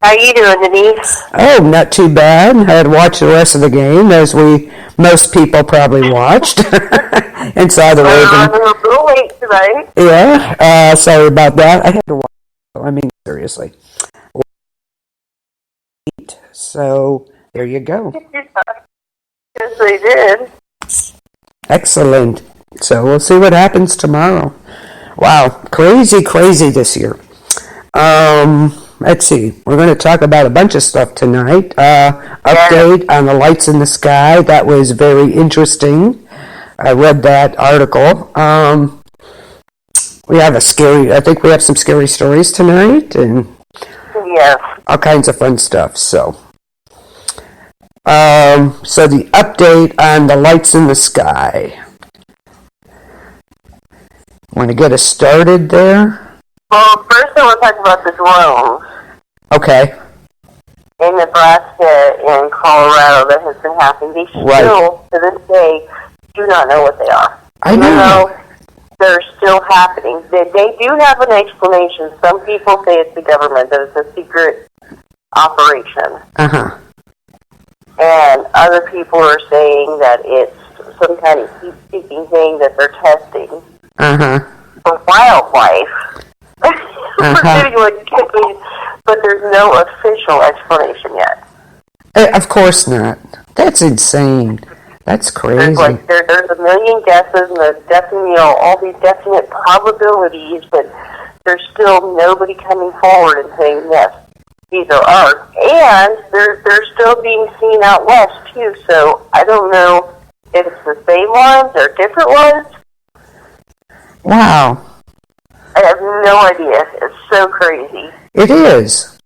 How you doing, Denise? Oh, not too bad. I had to watch the rest of the game, as most people probably watched, and saw the Ravens. I'm a little late tonight. Yeah, sorry about that. I had to watch. I mean, seriously. So there you go. Yes, they did. Excellent. So we'll see what happens tomorrow. Wow, crazy this year. Let's see. We're going to talk about a bunch of stuff tonight. Update on the lights in the sky. That was very interesting. I read that article. I think we have some scary stories tonight, and all kinds of fun stuff. So the update on the lights in the sky. Want to get us started there? Well, first I want to talk about the drones. Okay. In Nebraska and Colorado that has been happening. They still, to this day, do not know what they are. I know. Even though they're still happening. They do have an explanation. Some people say it's the government, that it's a secret operation. Uh-huh. And other people are saying that it's some kind of heat-seeking thing that they're testing. Uh-huh. For wildlife. But there's no official explanation yet. Of course not. That's insane. That's crazy. There's a million guesses and there's definitely, all these definite probabilities, but there's still nobody coming forward and saying, yes, these are ours. And they're still being seen out west, too, so I don't know if it's the same ones or different ones. Wow. I have no idea. It's so crazy. It is.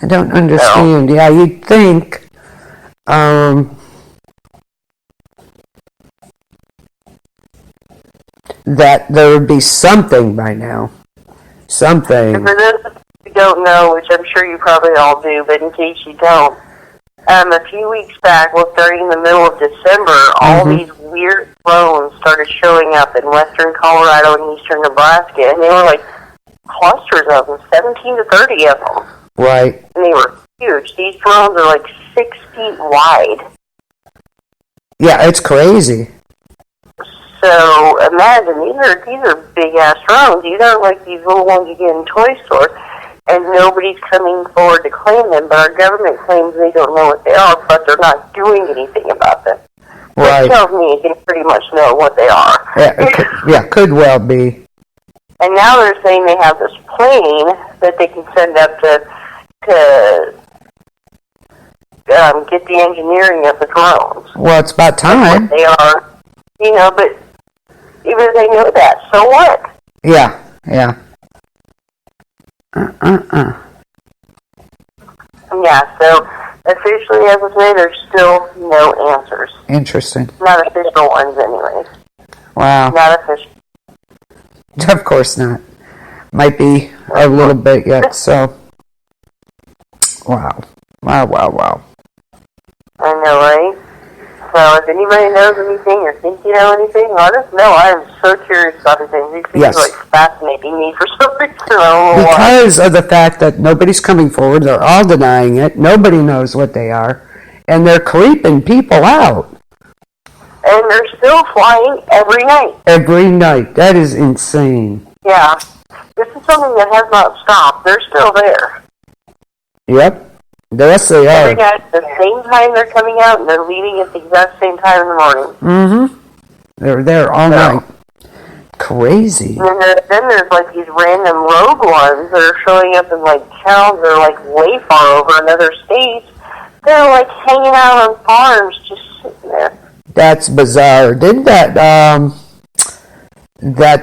I don't understand. No. Yeah, you'd think that there would be something by now. Something. And for those who don't know, which I'm sure you probably all do, but in case you don't, a few weeks back, starting in the middle of December, all these weird drones started showing up in western Colorado and eastern Nebraska, and they were like clusters of them, 17 to 30 of them. Right. And they were huge. These drones are like 6 feet wide. Yeah, it's crazy. So imagine, these are big-ass drones. These aren't like these little ones you get in toy stores. And nobody's coming forward to claim them, but our government claims they don't know what they are, but they're not doing anything about them. Right. Which tells me they pretty much know what they are. Yeah, could well be. And now they're saying they have this plane that they can send up to get the engineering of the drones. Well, it's about time. They are, but even if they know that, so what? Yeah. Yeah, so officially, as I say, there's still no answers. Interesting. Not official ones, anyways. Wow. Not official. Of course not. Might be a little bit yet, so. Wow. I know, right? So if anybody knows anything or thinks you know anything, let us know. I am so curious about these things. These things are fascinating me for some reason. Because of the fact that nobody's coming forward, they're all denying it, nobody knows what they are, and they're creeping people out. And they're still flying every night. Every night. That is insane. Yeah. This is something that has not stopped. They're still there. Yep. Yes, they are. Every night, at the same time they're coming out, and they're leaving at the exact same time in the morning. Mm-hmm. They're there all night. Crazy. And then there's like these random rogue ones that are showing up in like towns that are like way far over in other states. They're like hanging out on farms, just sitting there. That's bizarre. Didn't that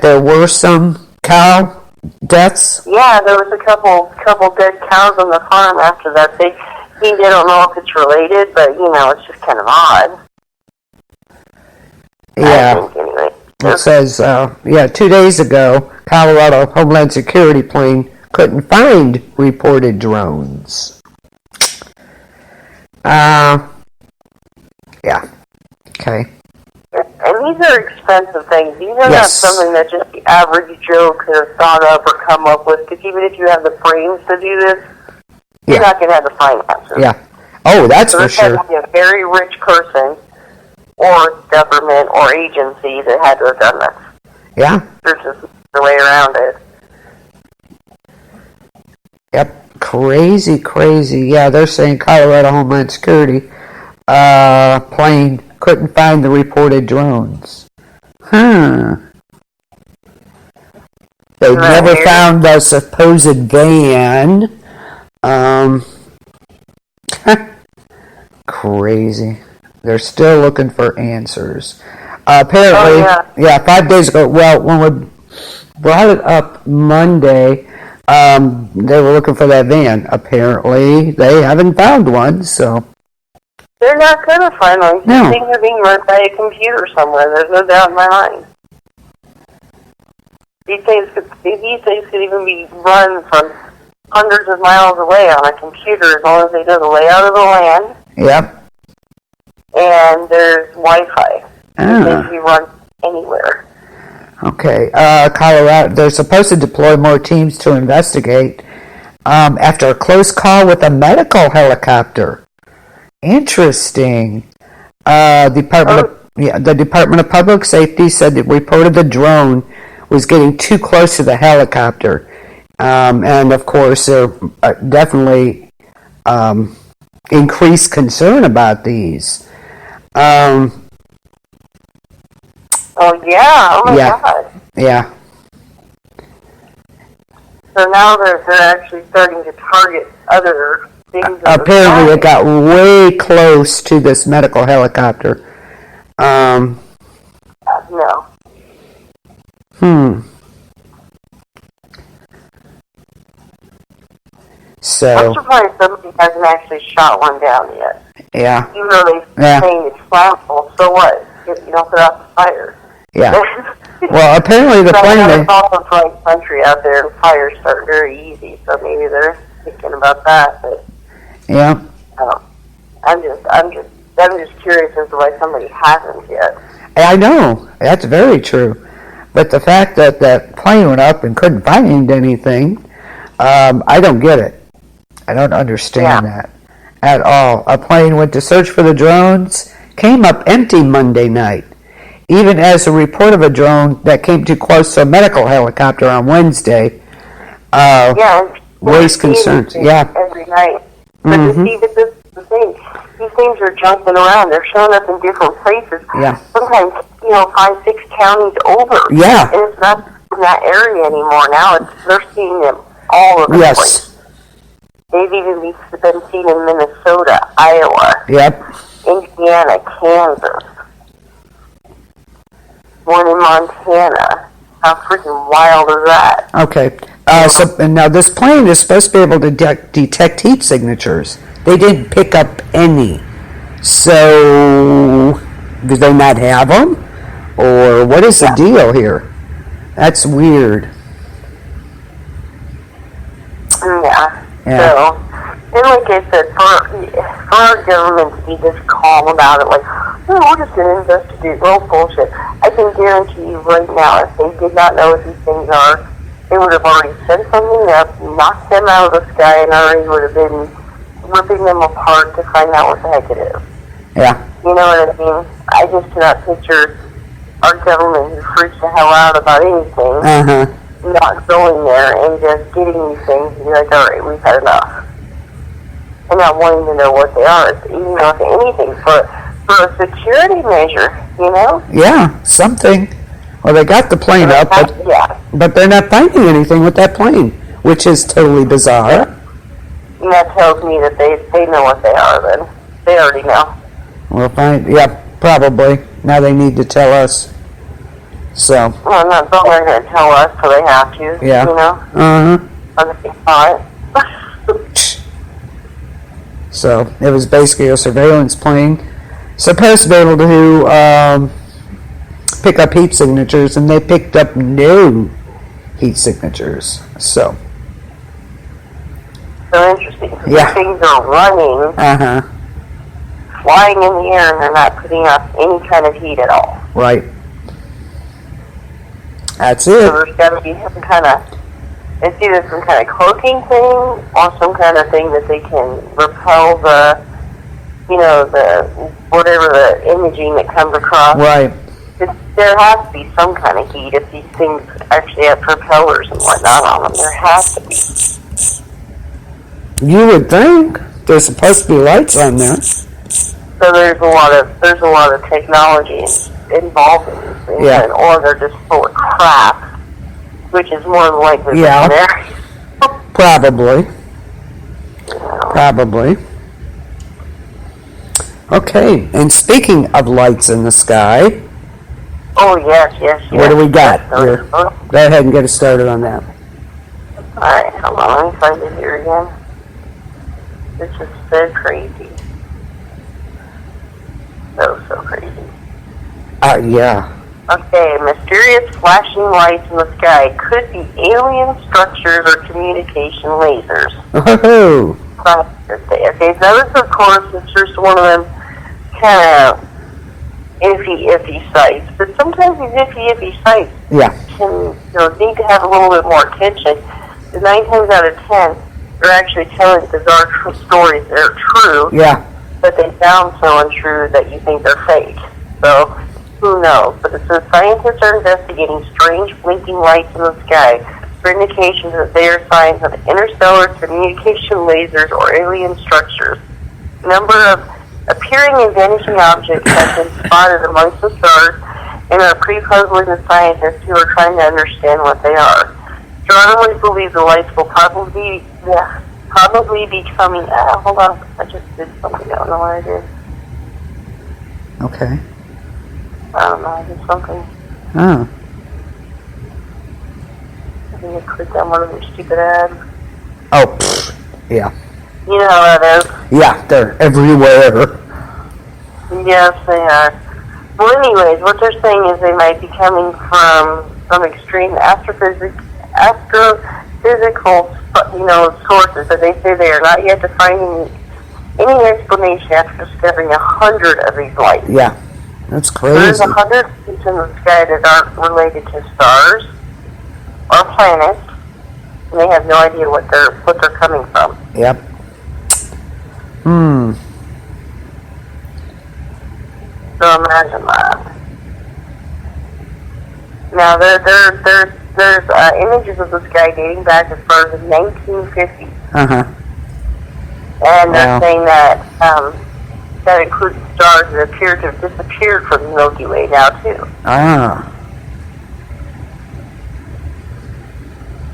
there were some cow deaths? Yeah, there was a couple dead cows on the farm after that. They don't know if it's related, but it's just kind of odd. Yeah. I think, anyway. It says, 2 days ago, Colorado Homeland Security plane couldn't find reported drones. Yeah. Okay. And these are expensive things. These are not something that just the average Joe could have thought of or come up with, because even if you have the brains to do this, you're not going to have the finances. Yeah. Oh, that's So for there's got sure. to be a very rich person or government or agency that had to have done this. Yeah. There's just no way around it. Yep. Crazy, crazy. Yeah, they're saying Colorado Homeland Security plane couldn't find the reported drones. Huh. They never found the supposed van. Crazy. They're still looking for answers. Apparently, 5 days ago, well, when we brought it up Monday, they were looking for that van. Apparently, they haven't found one, so. They're not going to find one. No. These things are being run by a computer somewhere. There's no doubt in my mind. These things could even be run from hundreds of miles away on a computer as long as they know the layout of the land. Yep. And there's Wi-Fi. They can be run anywhere. Okay. Colorado, they're supposed to deploy more teams to investigate after a close call with a medical helicopter. Interesting. The Department of Public Safety said it reported the drone was getting too close to the helicopter. And of course, there definitely increased concern about these. Oh my God. Yeah. So now they're actually starting to target other things. Apparently, it got way close to this medical helicopter. No. So. I'm surprised somebody hasn't actually shot one down yet. Yeah. Even though they're saying it's flammable, so what? You don't put out the fire. Yeah. Well, apparently the plane. There's a bright country out there, and fires start very easy. So maybe they're thinking about that. But yeah. I'm just curious as to why somebody hasn't yet. I know that's very true, but the fact that that plane went up and couldn't find anything, I don't get it. I don't understand that at all. A plane went to search for the drones, came up empty Monday night. Even as a report of a drone that came too close to a medical helicopter on Wednesday raised concerns. Yeah. Every night. But you see, this is the thing. These things are jumping around. They're showing up in different places. Yeah. Sometimes, 5, 6 counties over. Yeah. And it's not in that area anymore. Now they're seeing them all over the place. They've even been seen in Minnesota, Iowa, Indiana, Kansas, one in Montana. How freaking wild is that? Okay. And now this plane is supposed to be able to detect heat signatures. They didn't pick up any. So, do they not have them? Or what is the deal here? That's weird. Yeah. So, and like I said, for our government to be this calm about it, like, we're just going to investigate. Well, bullshit. I can guarantee you right now, if they did not know what these things are, they would have already sent something up, knocked them out of the sky, and already would have been ripping them apart to find out what the heck it is. Yeah. You know what I mean? I just cannot picture our government who freaks the hell out about anything, not going there and just getting these things and be like, all right, we've had enough. And not wanting to know what they are, even though it's anything for a security measure, Yeah, something. Well, they got the plane up, but they're not finding anything with that plane, which is totally bizarre. And that tells me that they know what they are then. They already know. We'll find, probably. Now they need to tell us. So. Well, they're going to tell us, so they have to, So, it was basically a surveillance plane. Supposed to be able to pick up heat signatures, and they picked up no heat signatures. So interesting. These things are running, flying in the air, and they're not putting up any kind of heat at all. Right. That's it. So there's got to be some kind of It's either some kind of cloaking thing or some kind of thing that they can repel the, the whatever the imaging that comes across. Right. There has to be some kind of heat if these things actually have propellers and whatnot on them. There has to be. You would think there's supposed to be lights on there. So there's a lot of technology involved in these things, Yeah. or they're just full of crap, which is more than likely Yeah. there. Probably. Probably. Okay, and speaking of lights in the sky, Oh, yes. what do we got? Yes. Go ahead and get us started on that. Alright, hold on, let me find it here again. This is so crazy. So crazy. Yeah. Okay, mysterious flashing lights in the sky could be alien structures or communication lasers. Oh. Okay, so this, of course, is just one of them kind of iffy sites. But sometimes these iffy sites can need to have a little bit more attention. 9 times out of 10, they're actually telling bizarre stories that are true. Yeah. But they sound so untrue that you think they're fake. So, who knows? But it says scientists are investigating strange blinking lights in the sky for indications that they are signs of interstellar communication lasers or alien structures. A number of appearing and vanishing objects have been spotted amongst the stars and are pre-puzzling the scientists who are trying to understand what they are. Astronomers believe the lights will probably be coming. Hold on, I just did something. I don't know what I did. Okay. I don't know, I did something. Oh. I think I clicked on one of their stupid ads. Oh, yeah. You know how that is. Yeah, they're everywhere. Yes, they are. Well, anyways, what they're saying is they might be coming from some extreme astrophysical, sources, but they say they are not yet defining any explanation after discovering 100 of these lights. Yeah, that's crazy. There's 100 lights in the sky that aren't related to stars or planets, and they have no idea what they're coming from. Yep. So imagine that. Now there's images of the sky dating back as far as the 1950s. And they're saying that that includes stars that appear to have disappeared from the Milky Way now too.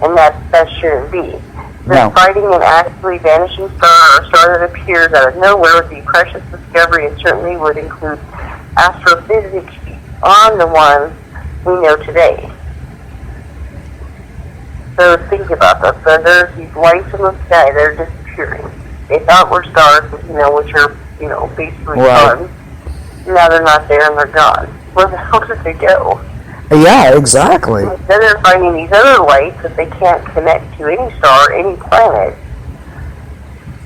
And that shouldn't be. No. Fighting an actively vanishing star or a star that appears out of nowhere would be a precious discovery and certainly would include astrophysics on the ones we know today. So think about this. So there's these lights in the sky that are disappearing. They thought were stars, which are, basically suns. Now they're not there and they're gone. Where the hell did they go? Yeah, exactly. Then they're finding these other lights that they can't connect to any star, any planet.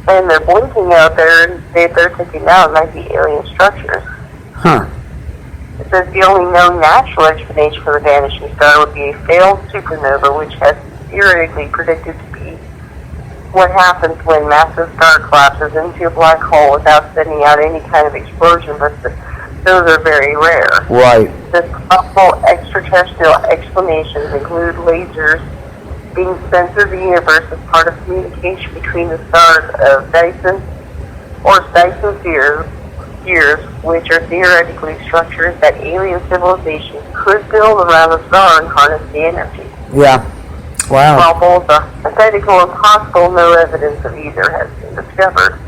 And they're blinking out there, and they're thinking now it might be alien structures. It says the only known natural explanation for the vanishing star would be a failed supernova, which has theoretically predicted to be what happens when massive star collapses into a black hole without sending out any kind of explosion, but those are very rare. Right. The possible extraterrestrial explanations include lasers being sent through the universe as part of communication between the stars of Dyson spheres, which are theoretically structures that alien civilizations could build around the star and harness the energy. Yeah. Wow. While both hypothetical and possible, no evidence of either has been discovered.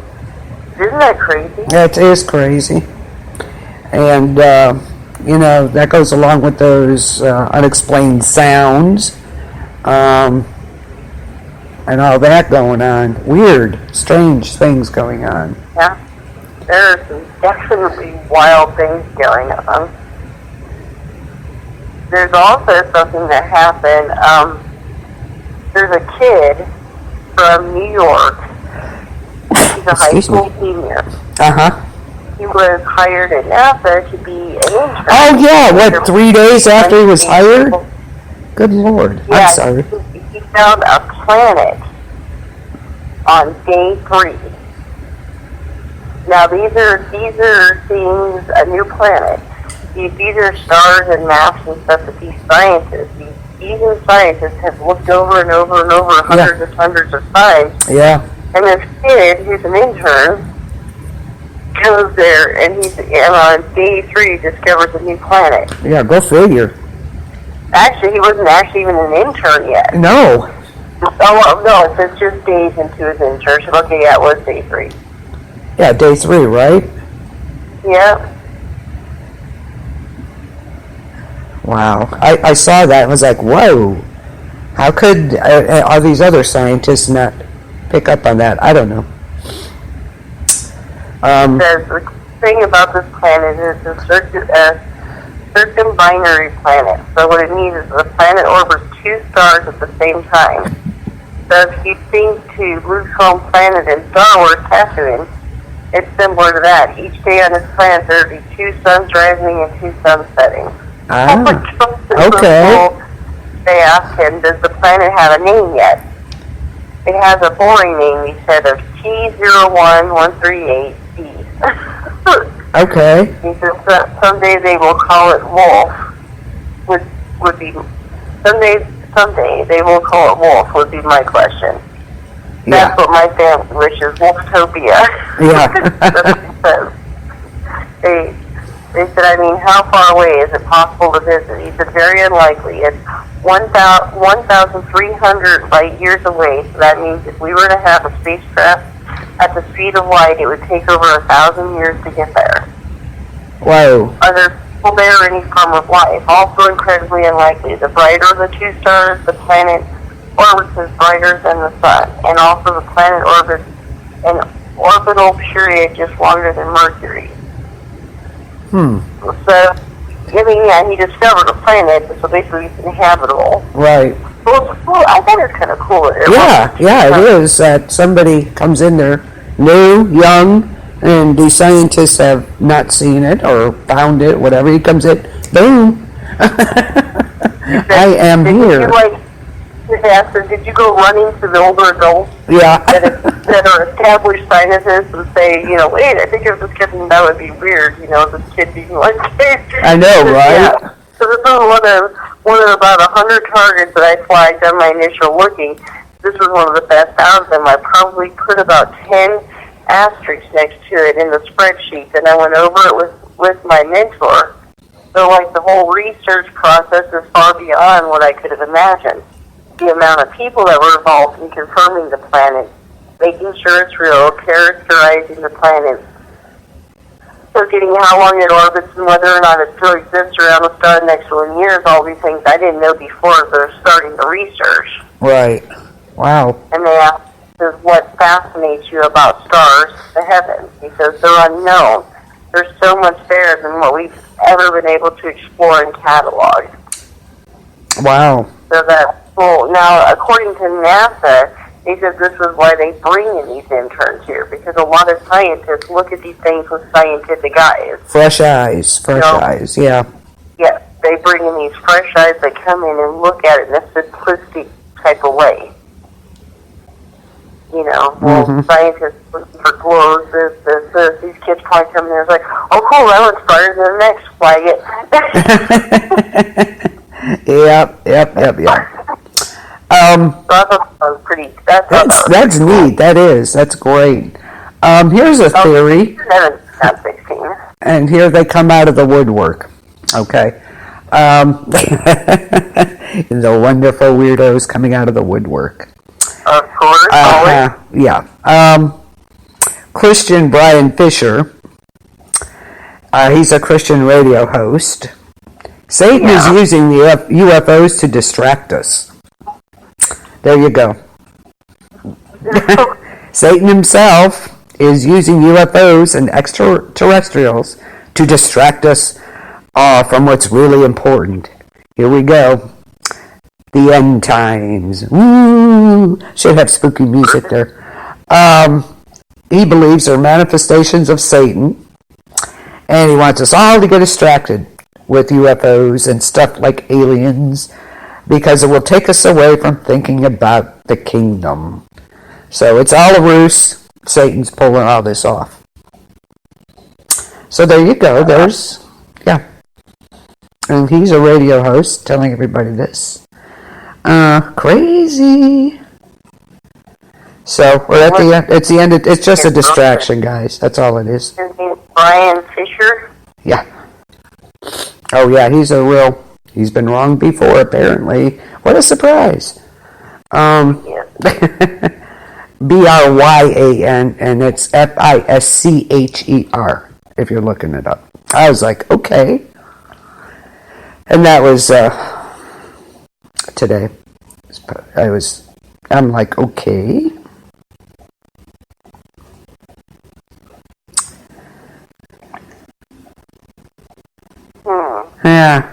Isn't that crazy? That is crazy. And, that goes along with those unexplained sounds and all that going on. Weird, strange things going on. Yeah. There are some definitely wild things going on. There's also something that happened. There's a kid from New York. He's a high school senior. He was hired at NASA to be an intern. Oh, yeah. What, 3 days after he was hired? Good Lord. Yeah, I'm sorry. He found a planet on day 3. Now these are things, a new planet. These are stars and maps and stuff that these scientists have looked over and over and over hundreds of times. Yeah. And this kid, who's an intern, goes there and on day 3 discovers a new planet. Yeah, go figure. Actually, he wasn't actually even an intern yet. No. Oh, no, it says just days into his internship. Okay, yeah, it was day 3. Yeah, day 3, right? Yeah. Wow. I saw that and was like, whoa. How could all these other scientists not pick up on that? I don't know. The thing about this planet is it's a circumbinary planet. So what it means is the planet orbits 2 stars at the same time. So if you think to Luke's home planet in Star Wars, Tatooine, it's similar to that. Each day on this planet there will be 2 suns rising and 2 suns setting. Okay. They asked him, does the planet have a name yet? It has a boring name, he said, of T01138B. Okay. He said someday they will call it Wolf. Would be someday they will call it Wolf. Would be my question. Yeah. That's what my family wishes. Wolftopia. Yeah. That's what he says. They said, I mean, how far away is it possible to visit? He said, very unlikely. It's 1,300 light years away. So that means if we were to have a spacecraft at the speed of light, it would take over 1,000 years to get there. Whoa. Are there people there or any form of life? Also incredibly unlikely. The brighter the 2 stars, the planet orbits is brighter than the sun. And also the planet orbits an orbital period just longer than Mercury. So, I mean, yeah, he discovered a planet, so basically it's inhabitable. Right. Well, I thought it was kind of cool. It is that somebody comes in there, new, young, and the scientists have not seen it or found it, whatever. He comes in, boom, I am here. He asked him, did you go running to the older adults that are established scientists and say, wait, I think if this kid, that would be weird, this kid being like, I know, right? Yeah. So this was one of about 100 targets that I flagged on my initial looking. This was one of the best out of them. I probably put about 10 asterisks next to it in the spreadsheet, and I went over it with my mentor. So, the whole research process is far beyond what I could have imagined. The amount of people that were involved in confirming the planet, making sure it's real, characterizing the planet, getting how long it orbits and whether or not it still exists around the star next to in years, all these things I didn't know before they're starting the research. Right. Wow. And they asked, what fascinates you about stars, the heavens? He says, they're unknown. There's so much there than what we've ever been able to explore and catalog. Wow. So that's cool. Now, according to NASA, he says this is why they bring in these interns here, because a lot of scientists look at these things with scientific eyes. Fresh eyes, yeah. Yes, they bring in these fresh eyes that come in and look at it in a simplistic type of way. Scientists looking for glows, this. These kids probably come in there and like, oh, cool, that one's brighter than the next, flag it. Yep. That's neat. That's great. Here's a theory. And here they come out of the woodwork. Okay. The wonderful weirdos coming out of the woodwork. Of course, always. Yeah. Christian Brian Fisher. He's a Christian radio host. Satan is using the UFOs to distract us. There you go. Satan himself is using UFOs and extraterrestrials to distract us from what's really important. Here we go. The end times. Woo! Should have spooky music there. He believes they're manifestations of Satan, and he wants us all to get distracted with UFOs and stuff like aliens because it will take us away from thinking about the kingdom. So it's all a ruse. Satan's pulling all this off. So there you go. There's, yeah. And he's a radio host telling everybody this. Crazy. So we're at the end. It's the end. It's just a distraction, guys. That's all it is. His name's Brian Fisher. Yeah. Oh yeah, he's been wrong before, apparently. What a surprise. Yes. Bryan, and it's Fischer, if you're looking it up. I was like, okay. And that was today. I'm like, okay. Yeah.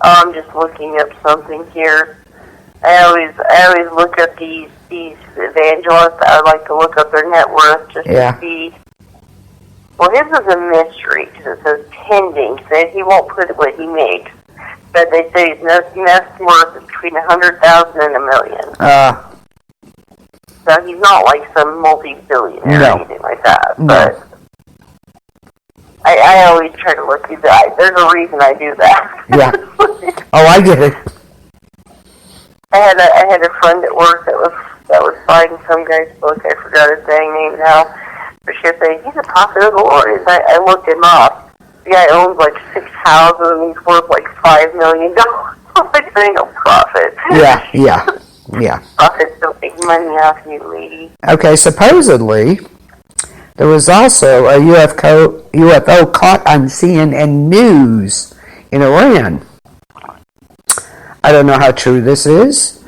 I'm just looking up something here. I always look up these evangelists. I like to look up their net worth just to see. Well, his is a mystery because it says pending. So he won't put what he makes, but they say his net worth is between $100,000 and $1 million. So he's not like some multi-billionaire or anything like that. No. But I always try to look through that. There's a reason I do that. Yeah. Oh, I get it. I had a friend at work that was buying some guy's book. I forgot his dang name now. But she was saying, he's a prophet of the Lord. I looked him up. The guy owns like 6 houses and he's worth like $5 million. I'm like, there ain't no prophet. Yeah. Prophets don't make money off you, lady. Okay, supposedly, there was also a UFO caught on CNN News in Iran. I don't know how true this is.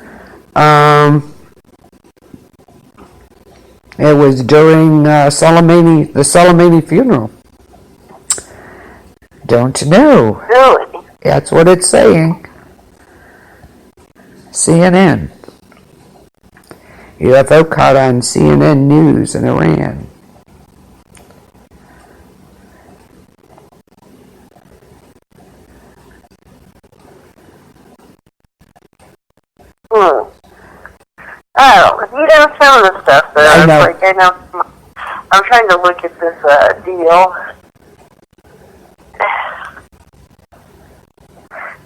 It was during the Soleimani funeral. Don't know. Really? That's what it's saying. CNN. UFO caught on CNN News in Iran. I don't know. You know, some of the stuff that I know. I'm trying to look at this deal.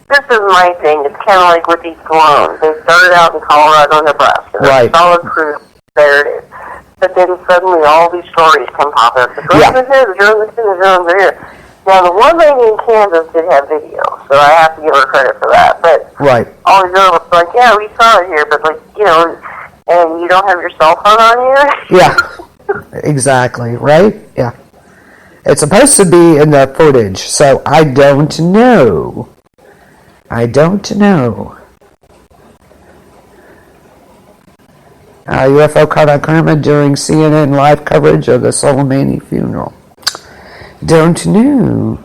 This is my thing. It's kind of like with these drones. They started out in Colorado, Nebraska. Right. Solid proof. There it is. But then suddenly all these stories come popping up. The drone is here, the drone is here, the drone is here. Now, the one lady in Kansas did have video, so I have to give her credit for that. But all these other ones, like, yeah, we saw it here, but, like, you know, and you don't have your cell phone on you? Yeah, exactly, right? Yeah. It's supposed to be in the footage, so I don't know. UFO caught on camera during CNN live coverage of the Soleimani funeral. Don't know.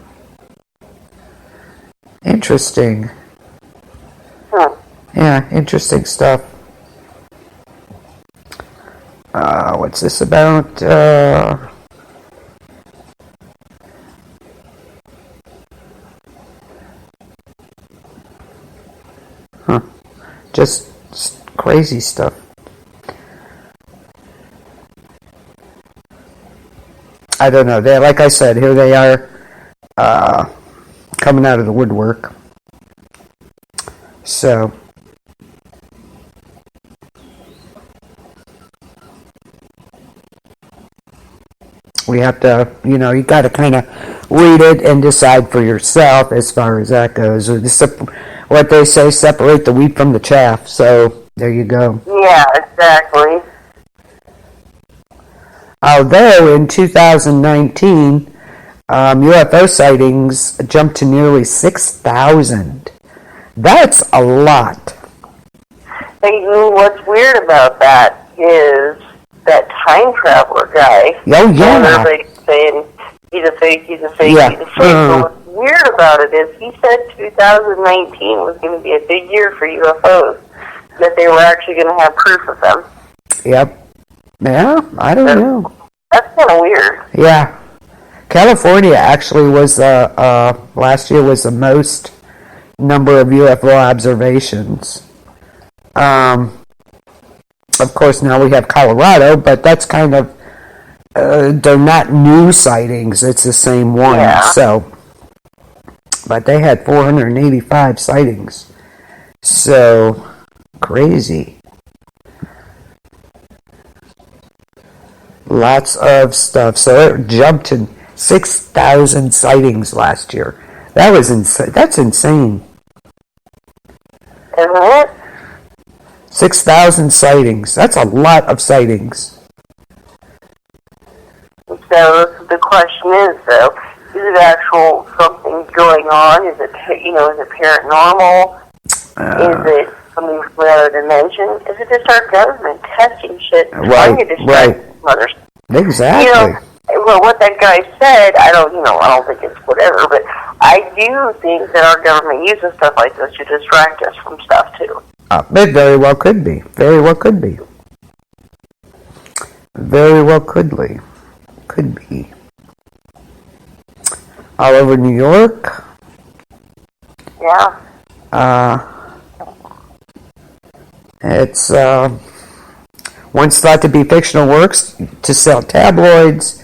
Interesting. Yeah, interesting stuff. What's this about? Just crazy stuff. I don't know. Like I said, here they are coming out of the woodwork. So we have to, you got to kind of read it and decide for yourself as far as that goes. What they say, separate the wheat from the chaff. So there you go. Yeah, exactly. Although in 2019, UFO sightings jumped to nearly 6,000. That's a lot. And what's weird about that is that time traveler guy. Oh, yeah. Everybody's saying he's a fake. Yeah. So what's weird about it is he said 2019 was going to be a big year for UFOs, that they were actually going to have proof of them. Yep. Yeah, I don't know. That's kind of weird. Yeah. California actually was, last year was the most number of UFO observations. Of course, now we have Colorado, but that's kind of, they're not new sightings. It's the same one. Yeah. So, but they had 485 sightings. So, crazy. Lots of stuff. So it jumped to 6,000 sightings last year. That was insane. That's insane. Isn't it? 6,000 sightings. That's a lot of sightings. So the question is, though, is it actual something going on? Is it, is it paranormal? Is it something from another dimension? Is it just our government testing shit, trying to distract others? Exactly. Well, what that guy said, I don't think it's whatever, but I do think that our government uses stuff like this to distract us from stuff too. It very well could be. Very well could be. Very well could be. Could be. All over New York. Yeah. It's once thought to be fictional works to sell tabloids.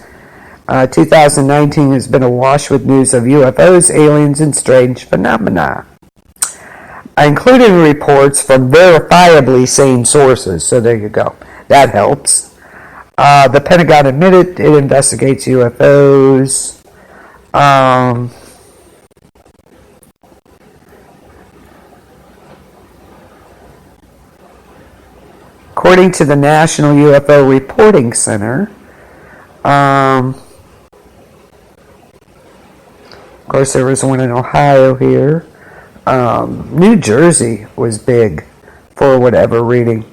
2019 has been awash with news of UFOs, aliens, and strange phenomena, including reports from verifiably sane sources. So there you go. That helps. The Pentagon admitted it investigates UFOs. According to the National UFO Reporting Center, of course there was one in Ohio here. New Jersey was big for whatever reading.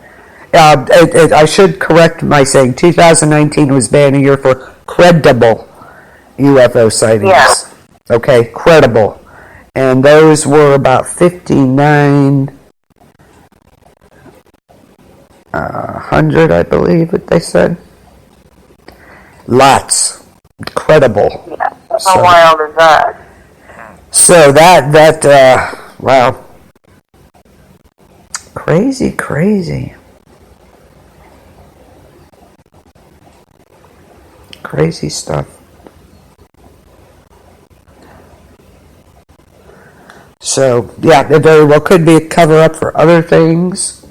I should correct my saying 2019 was banning year for credible UFO sightings. Yeah. Okay, credible. And those were about 5,900, I believe what they said. Lots. Credible. Yeah. How wild is that? So wow. Crazy. Crazy stuff. So, yeah, it very well could be a cover-up for other things.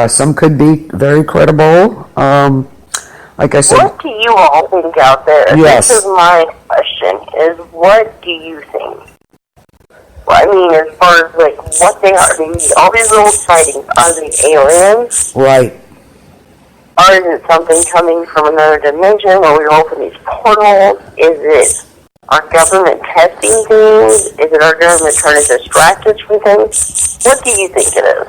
Some could be very credible. Like I said... What do you all think out there? Yes. This is my question, is what do you think? Well, I mean, as far as, what they are, all these little sightings, are they aliens? Right. Or is it something coming from another dimension where we open these portals? Is it our government testing things? Is it our government trying to distract us from things? What do you think it is?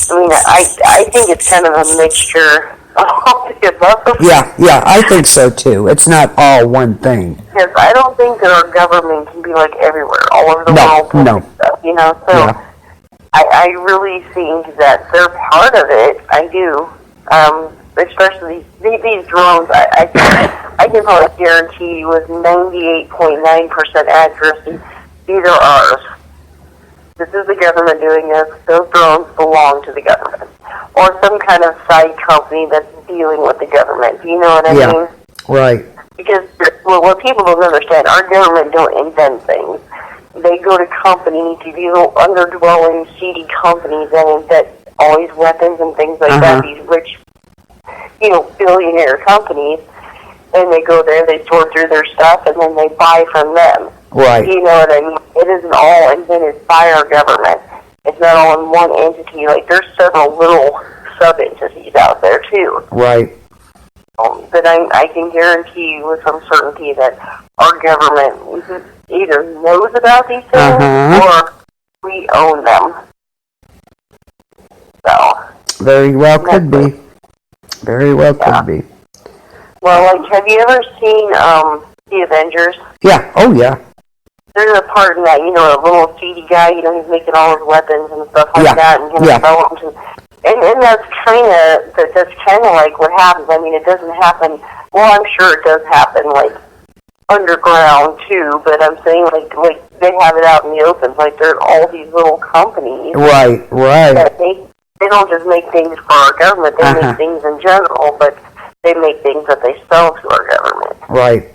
I mean, I think it's kind of a mixture of all the above. Yeah, I think so too. It's not all one thing. Because I don't think that our government can be everywhere, all over the world. No. Stuff, so... Yeah. I really think that they're part of it. I do. Especially these drones, I can probably guarantee you with 98.9% accuracy, these are ours. This is the government doing this. Those drones belong to the government. Or some kind of side company that's dealing with the government. Do you know what I mean? Right. Because what people don't understand, our government don't invent things. They go to companies, these little underdwelling, seedy companies that invent all these weapons and things like that, these rich, billionaire companies, and they go there, they sort through their stuff, and then they buy from them. Right. You know what I mean? It isn't all invented by our government. It's not all in one entity. There's several little sub-entities out there, too. Right. But I can guarantee you with some certainty that our government either knows about these things or we own them. So. Very well could be. Very well could be. Well, have you ever seen The Avengers? Yeah. Oh, yeah. There's a part in that, a little seedy guy, he's making all his weapons and stuff like that, and development. And that's kind of what happens. I mean, it doesn't happen. Well, I'm sure it does happen underground too. But I'm saying they have it out in the open. Like there are all these little companies. Right. That they don't just make things for our government. They make things in general, but they make things that they sell to our government. Right.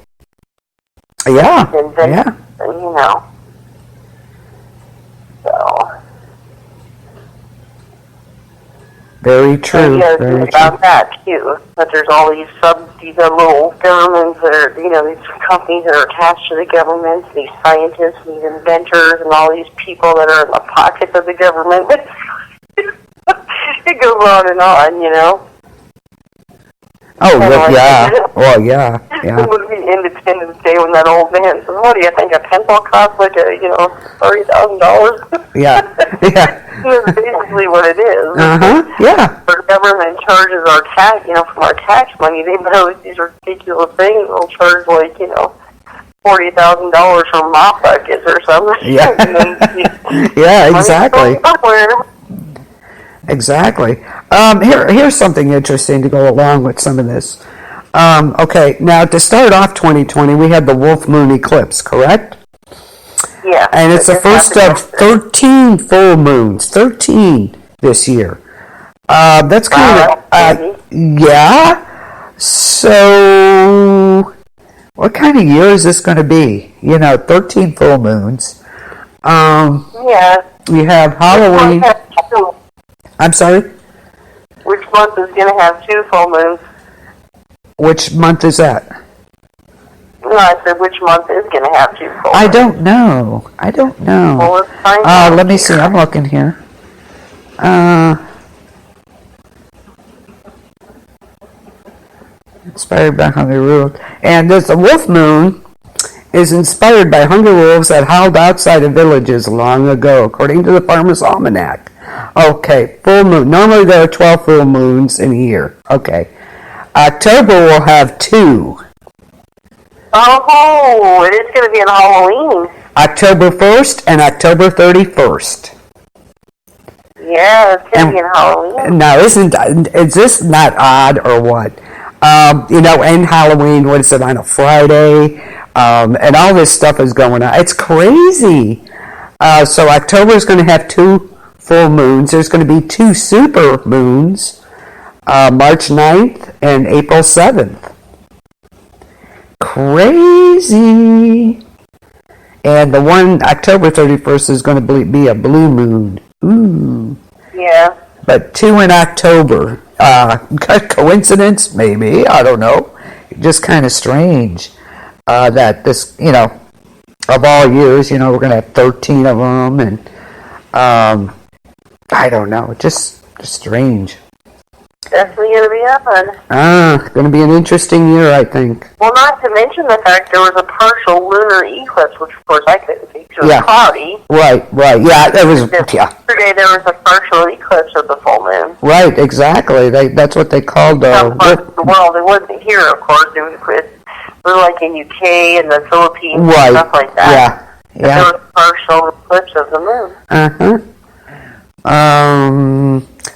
Yeah. And, you know. So. Very true. Very about that too. That there's all these little governments that are, you know, these companies that are attached to the government, these scientists, these inventors, and all these people that are in the pockets of the government. It goes on, you know. Oh, yeah. Well, yeah. It would be Independence Day when that old man says, "What do you think? A pencil costs like $30,000?" Yeah. That's basically what it is. Yeah. The government charges our tax, you know, from our tax money. They know these ridiculous things. They'll charge $40,000 for mop buckets or something. Yeah. Yeah. Exactly. Exactly. Here's something interesting to go along with some of this. Okay, now to start off 2020, we had the Wolf Moon eclipse, correct? Yeah. And it's the first of 13 full moons, 13 this year. That's kind of, yeah. So, what kind of year is this going to be? You know, 13 full moons. Yeah. We have Halloween. I'm sorry? Which month is going to have 2 full moons? Which month is that? No, I said which month is going to have 2 full moons? I don't know. Well, let's find out. Let me see. I'm looking here. Inspired by hungry wolves. And there's the wolf moon is inspired by hungry wolves that howled outside of villages long ago, according to the Farmer's Almanac. Okay, full moon. Normally there are 12 full moons in a year. Okay. October will have 2. Oh, it is going to be on Halloween. October 1st and October 31st. Yeah, it's going to be on Halloween. Now, is this not odd or what? You know, and Halloween, what is it, on a Friday? And all this stuff is going on. It's crazy. So October is going to have 2 full moons. There's going to be 2 super moons, March 9th and April 7th. Crazy. And the one October 31st is going to be a blue moon. Ooh. Yeah. But 2 in October. Coincidence? Maybe. I don't know. Just kind of strange that this, you know, of all years, you know, we're going to have 13 of them. And I don't know. Just strange. Definitely going to be on. Going to be an interesting year, I think. Well, not to mention the fact there was a partial lunar eclipse, which of course I couldn't see because it was cloudy. Right. Yeah, it was. Yesterday there was a partial eclipse of the full moon. Right, exactly. That's what they called some parts of the world. It wasn't here, of course. It was like in UK and the Philippines and stuff like that. Yeah. There was a partial eclipse of the moon.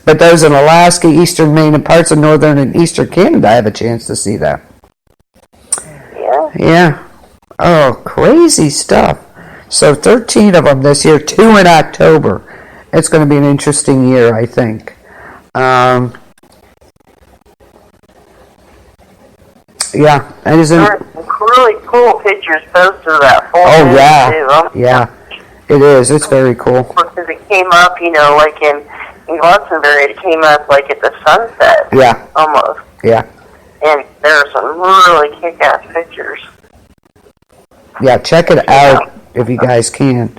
But those in Alaska, eastern Maine, and parts of northern and eastern Canada, I have a chance to see that. Yeah. Yeah. Oh, crazy stuff. So 13 of them this year, 2 in October. It's going to be an interesting year, I think. Yeah. And there are some really cool pictures posted of that full moon, too. Yeah. It is. It's very cool. Because it came up, you know, like in Glastonbury, it came up like at the sunset. Yeah. Almost. Yeah. And there are some really kick-ass pictures. Yeah, check it out if you guys can.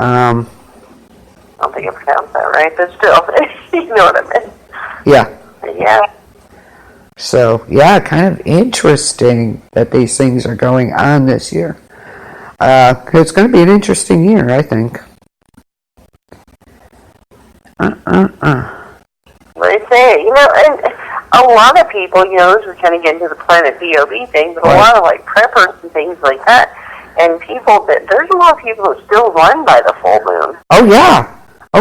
I don't think I pronounced that right, but still, you know what I meant. Yeah. But yeah. So, yeah, kind of interesting that these things are going on this year. It's going to be an interesting year, I think. They say, you know, and a lot of people, you know, this is kind of getting to the Planet B.O.B. thing, but a lot of, like, preppers and things like that, and people there's a lot of people that still run by the full moon. Oh,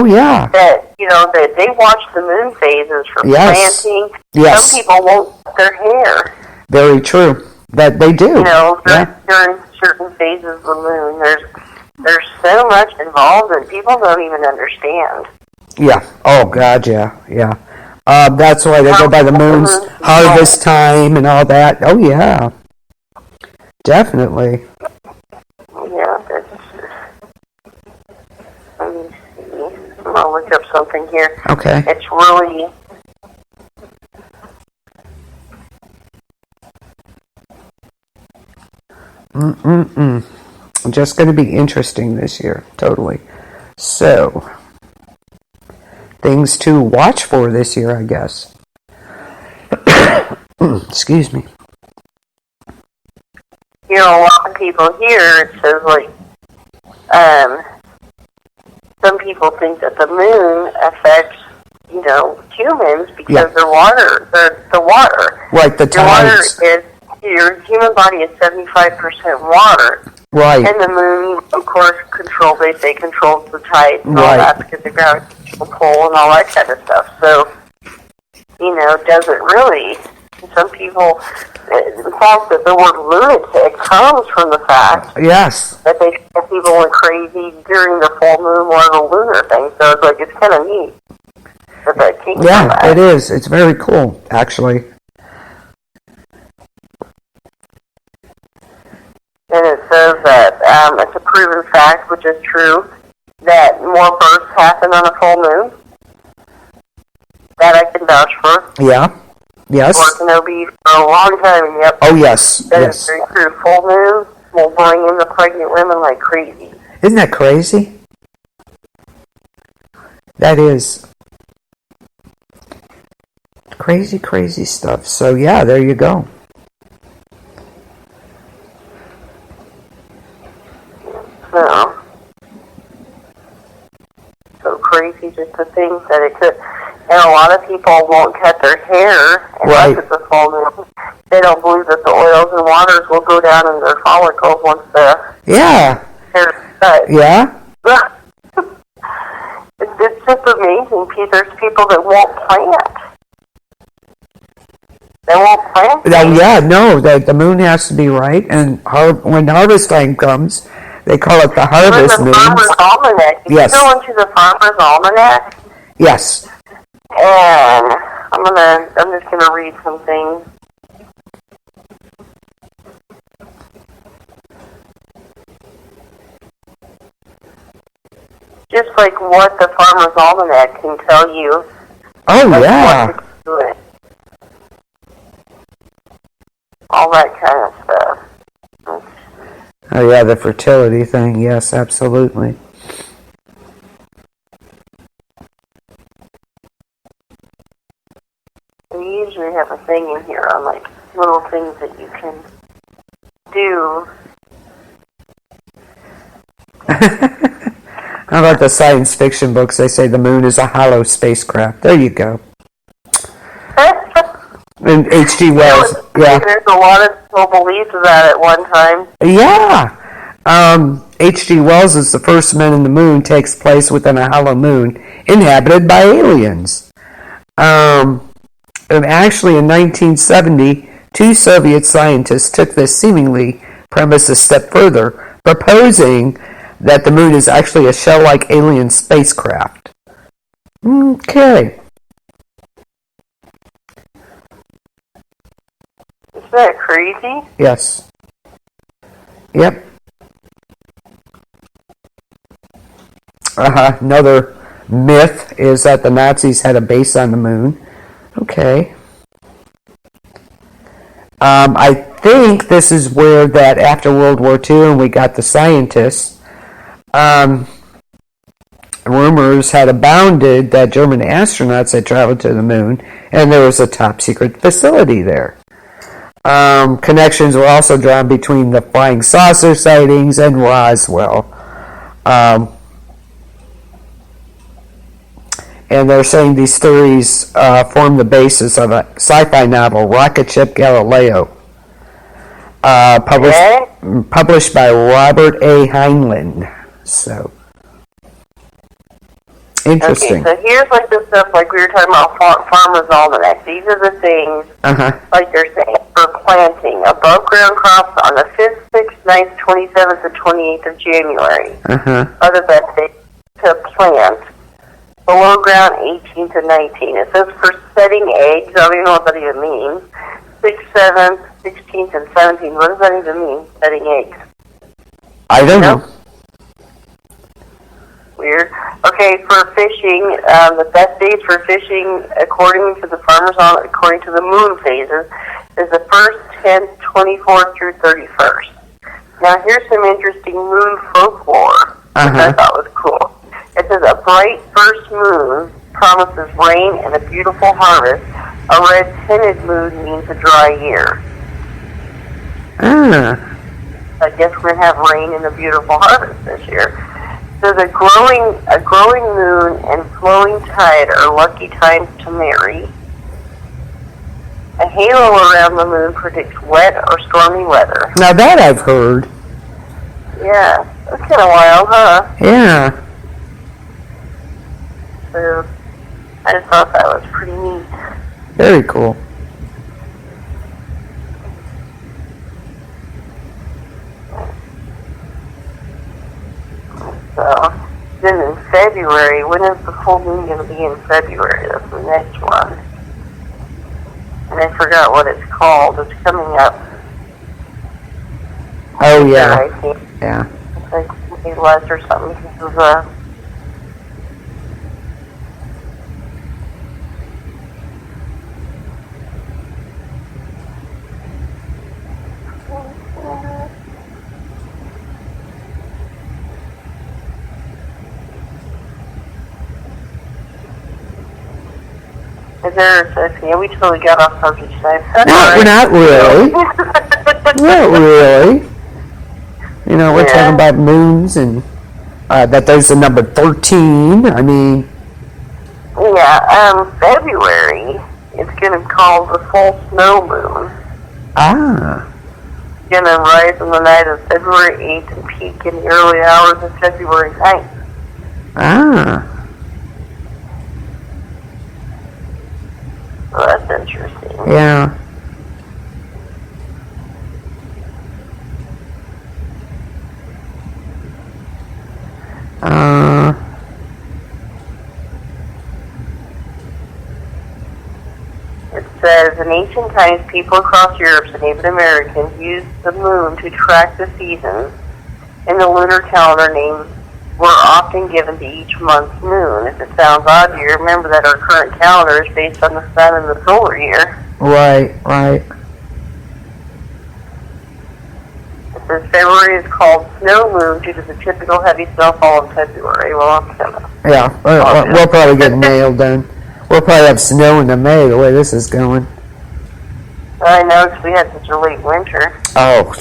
yeah. That, you know, that they watch the moon phases for planting. Yes. Some people won't cut their hair. Very true. That they do. You know, during certain phases of the moon, There's so much involved and people don't even understand. Yeah. Oh, God, yeah. Yeah. That's why they go by the moon's harvest time and all that. Oh, yeah. Definitely. Yeah, that's just, let me see. I'm going to look up something here. Okay. It's really... Just going to be interesting this year. Totally. So, things to watch for this year, I guess. Excuse me. You know, a lot of people here, it says, like, some people think that the moon affects, you know, humans because they're water. They're the water. Right, the tides. Your human body is 75% water. Right. And the moon, of course, they controls the tides and all that because the gravitational pull and all that kind of stuff. So, you know, does it really? Some people, the fact that the word lunatic comes from the fact that they think people went crazy during the full moon or the lunar thing. So it's like, it's kind of neat. It is. It's very cool, actually. And it says that it's a proven fact, which is true, that more births happen on a full moon. That I can vouch for. Yeah. Yes. Working OB for a long time, yep. Oh, yes. That is very true. Full moon will bring in the pregnant women like crazy. Isn't that crazy? That is crazy, crazy stuff. So, yeah, there you go. So crazy just to think that it could. And a lot of people won't cut their hair unless it's a full moon. They don't believe that the oils and waters will go down in their follicles once the hair is cut. Yeah. It's just amazing. There's people that won't plant. They won't plant. The moon has to be right, and when harvest time comes, they call it the harvest moon. Farmer's Almanac. Yes. You go into the Farmer's Almanac. Yes. And I'm just gonna read something. Just like what the Farmer's Almanac can tell you. Oh, yeah. What to do it. All that kind of stuff. Oh, yeah, the fertility thing. Yes, absolutely. We usually have a thing in here on, like, little things that you can do. How about the science fiction books? They say the moon is a hollow spacecraft. There you go. And H.G. Wells. Yeah. There's a lot of people believed that at one time. Yeah. H.G. Wells' The First Men in the Moon takes place within a hollow moon inhabited by aliens. And actually, in 1970, two Soviet scientists took this seemingly premise a step further, proposing that the moon is actually a shell-like alien spacecraft. Okay. Isn't that crazy? Yes. Yep. Another myth is that the Nazis had a base on the moon. Okay. I think this is where that after World War II and we got the scientists, rumors had abounded that German astronauts had traveled to the moon and there was a top secret facility there. Connections were also drawn between the flying saucer sightings and Roswell. And they're saying these theories form the basis of a sci-fi novel, Rocket Ship Galileo, published by Robert A. Heinlein. So, interesting. Okay, so here's like the stuff like we were talking about Farmer's Almanac. These are the things, like they're saying, for planting above ground crops on the 5th, 6th, 9th, 27th, and 28th of January Uh-huh. are the best days to plant. Below ground, 18th and 19th. It says for setting eggs. I don't even know what that even means. 6th, 7th, 16th, and 17th. What does that even mean, setting eggs? I don't know. Weird. Okay, for fishing, the best days for fishing, according to the farmers, according to the moon phases, is the 1st, 10th, 24th through 31st. Now, here's some interesting moon folklore, which I thought was cool. It says a bright first moon promises rain and a beautiful harvest. A red tinted moon means a dry year. I guess we're going to have rain and a beautiful harvest this year. So a growing moon and flowing tide are lucky times to marry. A halo around the moon predicts wet or stormy weather. Now that I've heard. Yeah, that's kind of wild, huh? Yeah. So I just thought that was pretty neat. Very cool. So then in February, when is the full moon going to be in February? That's the next one. And I forgot what it's called. It's coming up. Oh, yeah. I think. Yeah. It's like maybe less or something. This is yeah, we totally got off subject today. No, we're not really. Not really. You know, we're talking about moons and that there's the number 13. I mean... Yeah, February, it's going to be called the full snow moon. It's going to rise on the night of February 8th and peak in the early hours of February 9th. So that's interesting. Yeah. It says, in ancient times, people across Europe and Native Americans used the moon to track the seasons. In the lunar calendar, names were often given to each month's moon. If it sounds odd to you, remember that our current calendar is based on the sun and the solar year. Right. It says February is called snow moon due to the typical heavy snowfall in February. Well, I'm kind of... Yeah, we'll probably get nailed then. We'll probably have snow in the May the way this is going. I know, because we had such a late winter. Oh,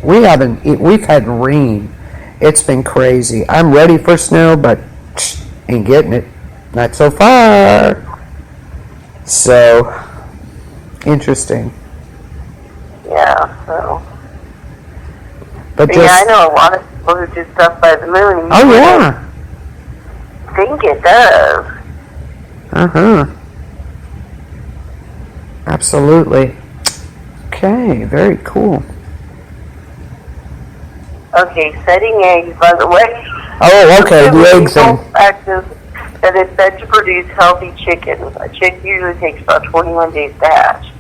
we've had rain. It's been crazy. I'm ready for snow, but ain't getting it. Not so far. So, interesting. Yeah, so... But yeah, I know a lot of people who do stuff by the moon. Oh, yeah. I think it does. Absolutely. Okay, very cool. Okay, setting eggs, by the way. Oh, okay, the eggs thing. Practice that it's said to produce healthy chickens. A chick usually takes about 21 days to hatch.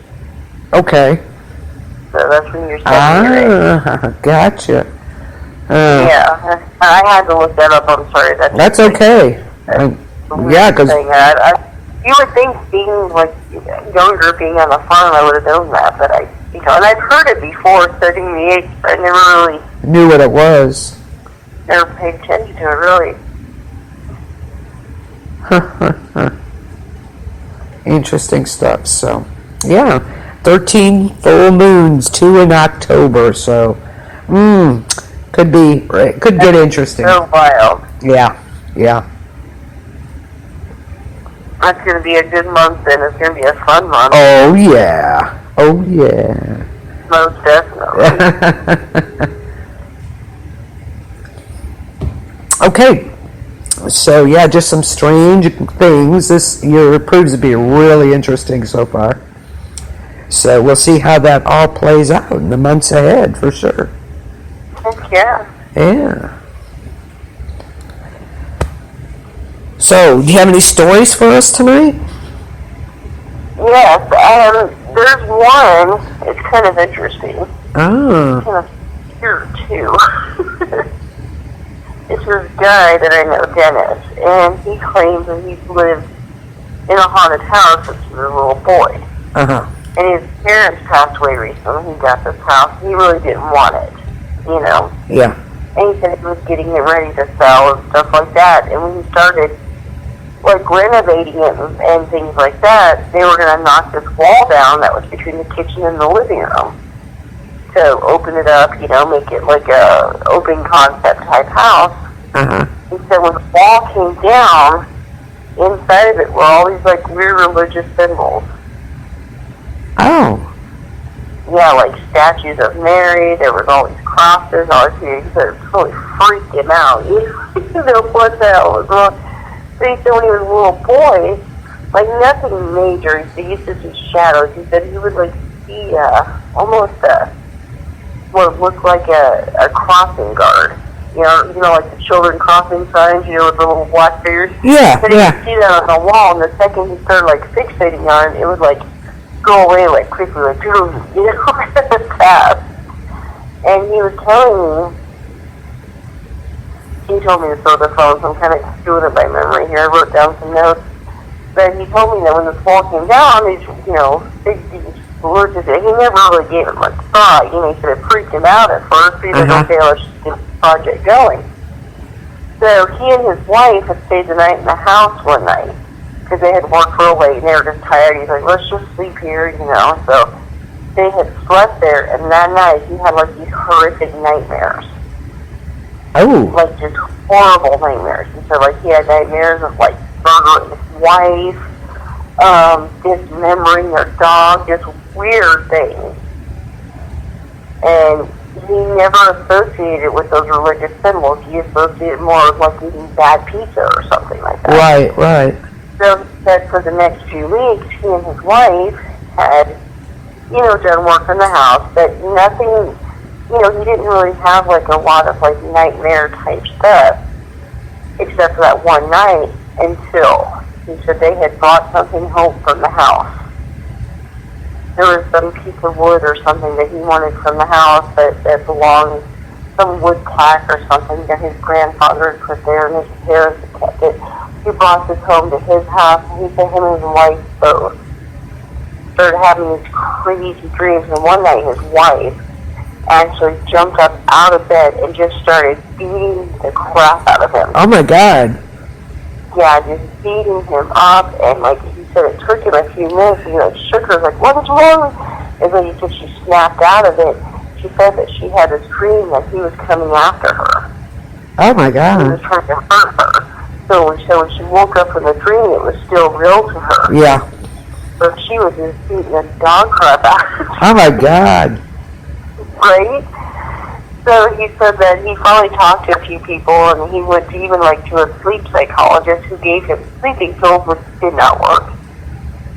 Okay. So that's when you're setting your eggs. Gotcha. Yeah, I had to look that up. I'm sorry. That's okay. Yeah, because... You would think being, like, younger, being on the farm, I would have known that, but and I've heard it before, setting the eggs, but I never really... knew what it was. Never paid attention to it, really. Interesting stuff, so... Yeah, 13 full moons, 2 in October, so... could get interesting. So wild. Yeah. That's going to be a good month, then. It's going to be a fun month. Oh, yeah. Most definitely. Okay. So, yeah, just some strange things. This year proves to be really interesting so far. So, we'll see how that all plays out in the months ahead, for sure. Yeah. Yeah. So, do you have any stories for us tonight? Yes, there's one, it's kind of interesting. Oh. Kind of weird, too. It's this guy that I know, Dennis, and he claims that he's lived in a haunted house since he was a little boy. Uh-huh. And his parents passed away recently. He got this house. He really didn't want it, you know. Yeah. And he said he was getting it ready to sell and stuff like that. And when he started, like, renovating it and things like that, they were going to knock this wall down that was between the kitchen and the living room to open it up, you know, make it like a open concept type house. Uh-huh. He said when the wall came down, inside of it were all these, like, weird religious symbols. Oh. Yeah, like statues of Mary, there was all these crosses, all these things. So it totally freaked him out. You know, what the hell was wrong? So he said when he was a little boy, like nothing major, he used to see shadows. He said he would like see almost what looked like a crossing guard. You know, like the children crossing signs, you know, with the little black figures. Yeah, But yeah. he could see that on the wall, and the second he started like fixating on it, it would like go away like quickly, like boom, you know, fast. And he was telling me, he told me to throw the phone, so I'm kind of doing it by memory here. I wrote down some notes. But he told me that when this wall came down, these, you know, these words, he never really gave it much thought. You know, he said it freaked him out at first. He was like, okay, let's just get the project going. So he and his wife had stayed the night in the house one night because they had worked real late and they were just tired. He's like, let's just sleep here, you know. So they had slept there, and that night he had like these horrific nightmares. Oh. Like just horrible nightmares. And so like he had nightmares of like murdering his wife, dismembering their dog, just weird things. And he never associated with those religious symbols. He associated more with like eating bad pizza or something like that. Right, right. So he said for the next few weeks, he and his wife had, you know, done work in the house, but nothing, you know, he didn't really have like a lot of like nightmare type stuff, except for that one night until he said they had brought something home from the house. There was some piece of wood or something that he wanted from the house that belonged, some wood plaque or something that his grandfather had put there and his parents had kept it. He brought this home to his house, and he said him and his wife both started having these crazy dreams. And one night his wife actually jumped up out of bed and just started beating the crap out of him. Oh my God. Yeah, just beating him up, and like he said, it took him a few minutes, and he like shook her, like, what is wrong? And then he said she snapped out of it. She said that she had this dream that he was coming after her. Oh my He was God. trying to hurt her. So when she woke up from the dream, it was still real to her. Yeah. So she was just beating the dog crap out of her. Oh my God. Right? So he said that he finally talked to a few people, and he went to even like to a sleep psychologist who gave him sleeping pills, which did not work.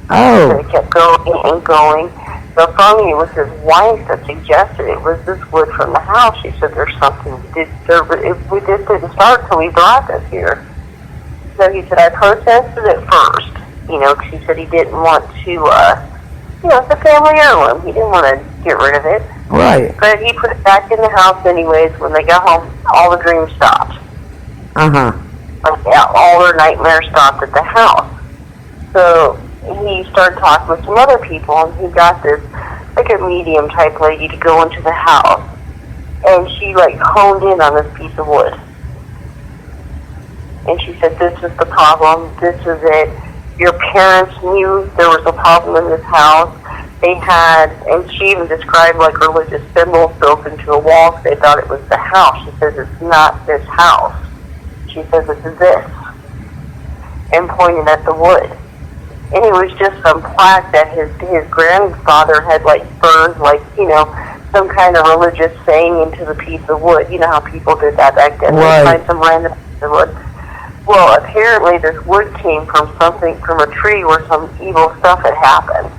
So Oh. he kept going and going. So finally, it was his wife that suggested it was this wood from the house. She said there's something. We just didn't start till we brought this here. So he said I protested it first, you know, because he said he didn't want to, you know, it's a family heirloom. He didn't want to get rid of it. Right. But he put it back in the house anyways. When they got home, all the dreams stopped. Uh-huh. Like, yeah, all their nightmares stopped at the house. So he started talking with some other people, and he got this, like a medium type lady to go into the house. And she, like, honed in on this piece of wood. And she said, this is the problem, this is it. Your parents knew there was a problem in this house. They had, and she even described like religious symbols built into a wall, so they thought it was the house. She says, it's not this house. She says, it's this. And pointed at the wood. And it was just some plaque that his grandfather had like burned, like, you know, some kind of religious saying into the piece of wood. You know how people did that back then. Right. They find some random piece of wood. Well, apparently this wood came from a tree where some evil stuff had happened.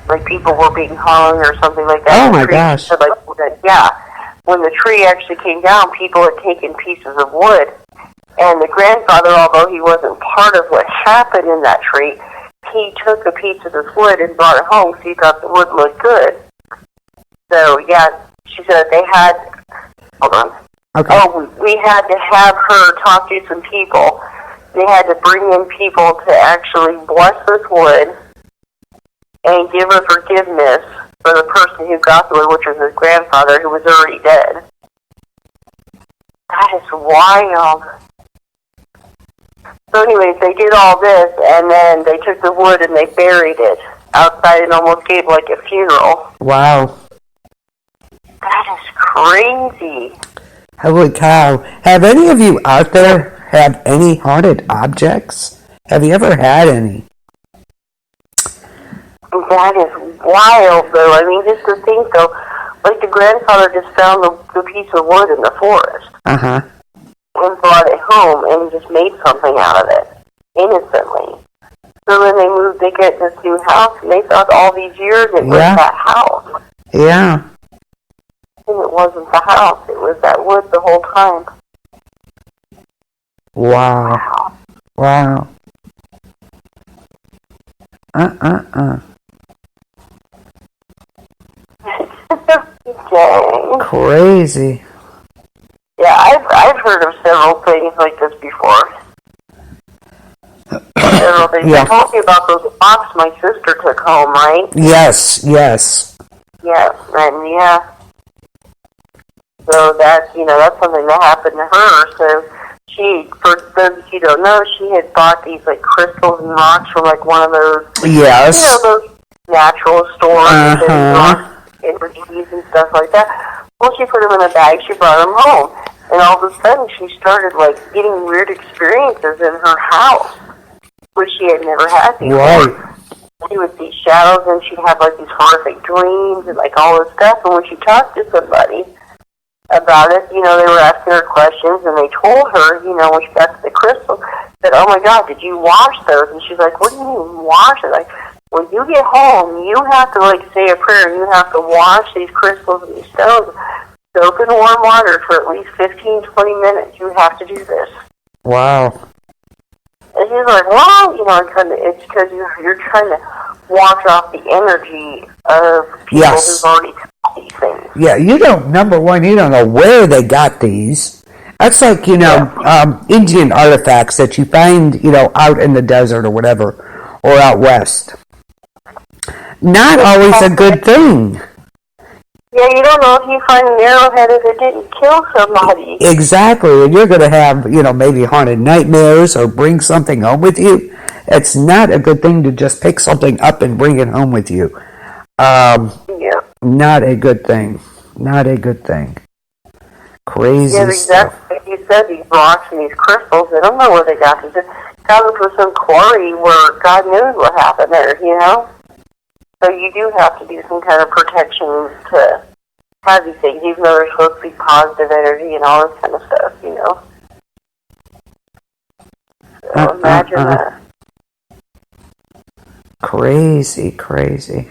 Like people were being hung or something like that. Oh my Tree gosh. said, like, yeah. when the tree actually came down, people had taken pieces of wood. And the grandfather, although he wasn't part of what happened in that tree, he took a piece of this wood and brought it home because he thought the wood looked good. So, yeah, she said they had... Hold on. Okay. Oh, we had to have her talk to some people. They had to bring in people to actually bless this wood and give her forgiveness for the person who got the wood, which was his grandfather, who was already dead. That is wild. So anyways, they did all this, and then they took the wood and they buried it outside and almost gave like a funeral. Wow. That is crazy. Holy cow. Have any of you out there had any haunted objects? Have you ever had any? That is wild, though. I mean, just to think, though, like the grandfather just found the piece of wood in the forest. Uh-huh. And brought it home and just made something out of it, innocently. So then they get this new house, and they thought all these years it was that house. Yeah. And it wasn't the house, it was that wood the whole time. Wow. Wow. Dang. Crazy. Yeah, I've heard of several things like this before. Several things. Yeah. I told you about those rocks my sister took home, right? Yes, yes. Yes, and yeah. So that's something that happened to her. So she, for those of you who don't know, she had bought these like crystals and rocks from like one of those, Yes. those natural stores and rock energies and stuff like that. Well, she put them in a bag. She brought them home, and all of a sudden she started like getting weird experiences in her house, which she had never had before. Right. She would see shadows, and she'd have like these horrific dreams and like all this stuff. And when she talked to somebody about it, they were asking her questions, and they told her, when she got to the crystal, that, oh my God, did you wash those? And she's like, what do you mean wash it? Like, when you get home, you have to like say a prayer, and you have to wash these crystals and these stones, soak in warm water for at least 15, 20 minutes. You have to do this. Wow. And she's like, well, it's because you're trying to wash off the energy of people who've already done these things. Yeah, number one, you don't know where they got these. That's like, Indian artifacts that you find, out in the desert or whatever, or out west. Not always a good thing. Yeah, you don't know if you find an arrowhead if it didn't kill somebody. Exactly, and you're going to have, maybe haunted nightmares or bring something home with you. It's not a good thing to just pick something up and bring it home with you. Not a good thing. Not a good thing. Crazy stuff. Exactly. Like you said, these rocks and these crystals, I don't know where they got these. They got them from some quarry where God knows what happened there, So you do have to do some kind of protection to have these things, even though they're supposed to be positive energy and all this kind of stuff, So imagine that. Crazy, crazy.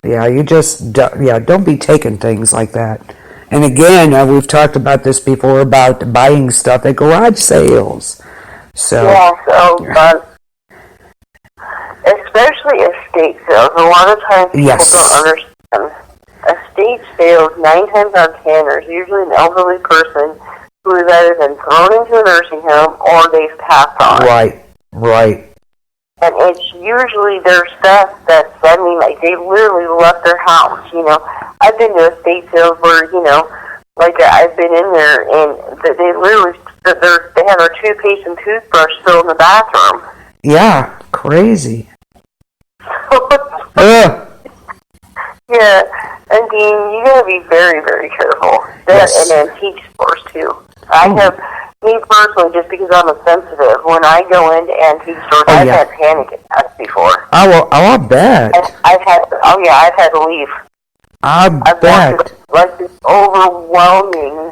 Yeah, don't be taking things like that. And again, we've talked about this before about buying stuff at garage sales. So especially estate sales. A lot of times people don't understand. Estate sales, 9 times out of 10, are usually an elderly person who has either been thrown into a nursing home or they've passed on. Right. And it's usually their stuff that's, they literally left their house, I've been to estate sales where, I've been in there and they literally, they have their toothpaste and toothbrush still in the bathroom. Yeah, crazy. Yeah, I mean, you gotta be very, very careful. That and antique stores too. Me personally, just because I'm a sensitive, when I go into antique stores, I've had panic attacks before. I'll bet. I've had to leave. I've bet. Like this overwhelming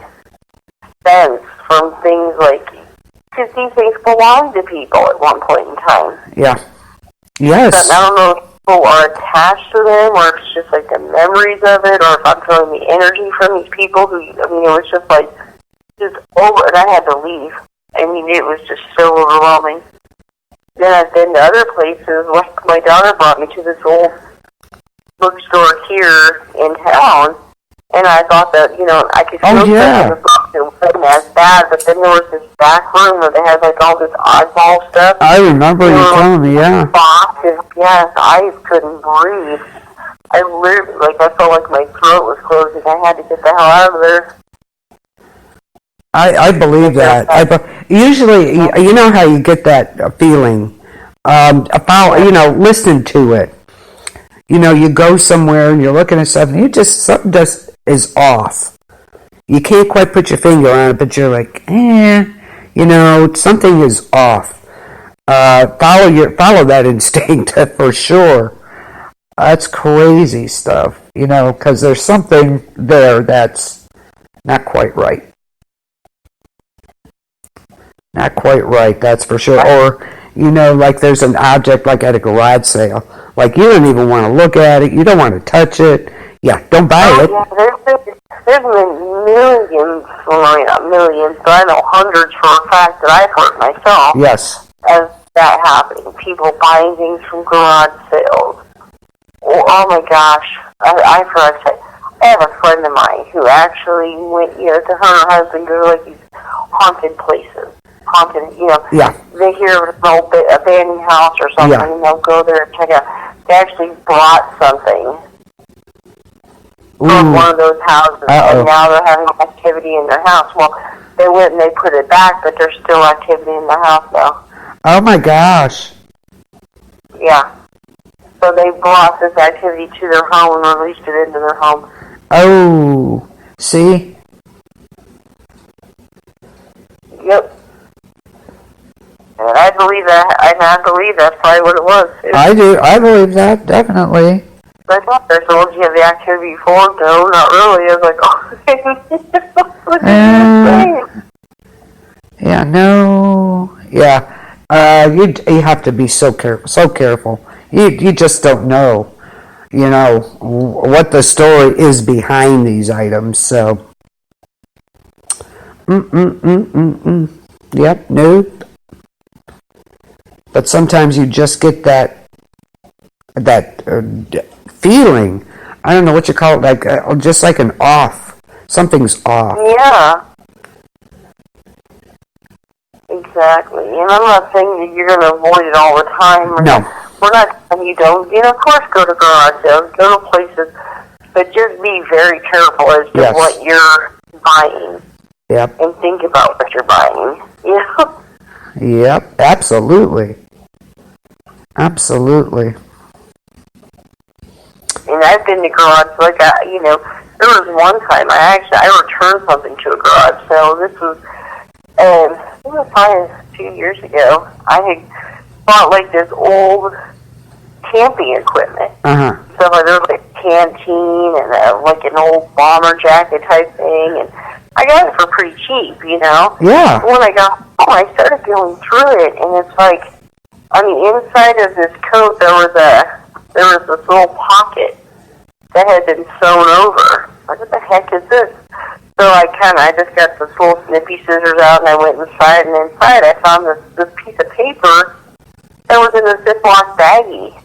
sense from things because these things belong to people at one point in time. Yeah. Yes. But I don't know people are attached to them, or if it's just like the memories of it, or if I'm feeling the energy from these people who, I mean, it was just like, just over, and I had to leave. I mean, it was just so overwhelming. Then I've been to other places, like my daughter brought me to this old bookstore here in town, and I thought that, you know, I could feel in the book, it wasn't as bad, but then there was this back room where they had like all this oddball stuff. I remember you telling me, yeah. Boxes, yes, I couldn't breathe. I literally, like, I felt like my throat was closing. I had to get the hell out of there. I believe that. Usually, you know how you get that feeling about, you know, listening to it. You know, you go somewhere and you're looking at something, something just is off. You can't quite put your finger on it, but you're like, you know, something is off. Follow that instinct for sure. That's crazy stuff, you know, because there's something there that's not quite right. Not quite right, that's for sure. Or, you know, like there's an object like at a garage sale. Like you don't even want to look at it. You don't want to touch it. Yeah, don't buy it. Yeah, there's been millions, well, not millions, but I know hundreds for a fact that I've heard myself. Yes. Of that happening. People buying things from garage sales. Oh my gosh. I forgot to say, I have a friend of mine who actually went, you know, to her and her husband go to like these haunted places. Haunted, you know. Yeah. They hear of an old abandoned house or something, and they'll go there and check it out. They actually brought something from one of those houses, and now they're having activity in their house. Well, they went and they put it back, but there's still activity in the house now. Oh my gosh. Yeah. So they brought this activity to their home and released it into their home. Oh, see? Yep. And I believe that, and I believe that's probably what it was, too. I do. I believe that, definitely. I thought they told you have the activity before. No, not really. I was like, oh, yeah, no. Yeah. You have to be so careful. You just don't know, you know, what the story is behind these items. So, Yep, nope. But sometimes you just get that feeling. I don't know what you call it, like just like an off. Something's off. Yeah. Exactly. And I'm not saying that you're going to avoid it all the time. No. We're not saying you don't. You know, of course, go to garage sales, go to places, but just be very careful as to what you're buying. Yep. And think about what you're buying. You know? Yep, absolutely. Absolutely. And I've been to garage, like, you know, there was one time I returned something to a garage sale. This was, it was probably a few years ago. I had bought, like, this old camping equipment. Uh-huh. So there was, like, a canteen and, like, an old bomber jacket type thing, and I got it for pretty cheap, you know? Yeah. When I got home, I started going through it, and it's like, on the inside of this coat, there was this little pocket that had been sewn over. Like, what the heck is this? So I just got this little snippy scissors out, and I went inside, and inside I found this piece of paper that was in a Ziploc baggie.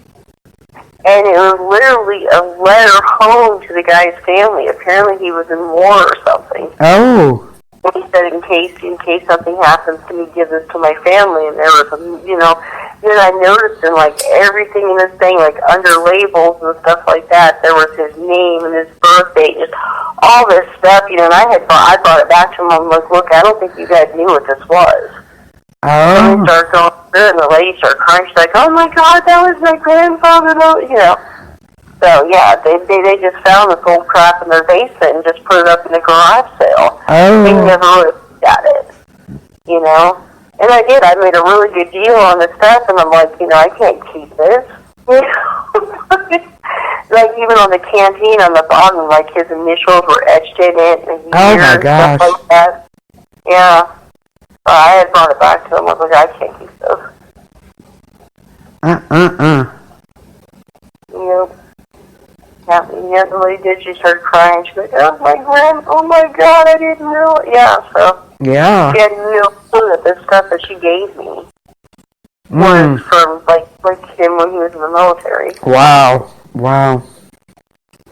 And it was literally a letter home to the guy's family. Apparently he was in war or something. Oh. And he said, in case something happens to me, give this to my family. And there was some, you know, then I noticed in, like, everything in this thing, like, under labels and stuff like that, there was his name and his birth date, just all this stuff, you know, and I brought it back to him. I'm like, look, I don't think you guys knew what this was. Oh. And we started going through it, and the lady started crying. She's like, oh my God, that was my grandfather, you know. So, yeah, they just found this old crap in their basement and just put it up in the garage sale. Oh. They never really got it, you know. And I did. I made a really good deal on the stuff, and I'm like, you know, I can't keep this. You know? Like, even on the canteen on the bottom, like, his initials were etched in it, and oh my gosh. Stuff like that. Yeah. I had brought it back to him. I was like, I can't keep those. Yeah, the lady did. She started crying. She's like, oh my God, I didn't know it. Yeah, so. Yeah. She had no clue that the stuff that she gave me was from, like him when he was in the military. Wow. Wow.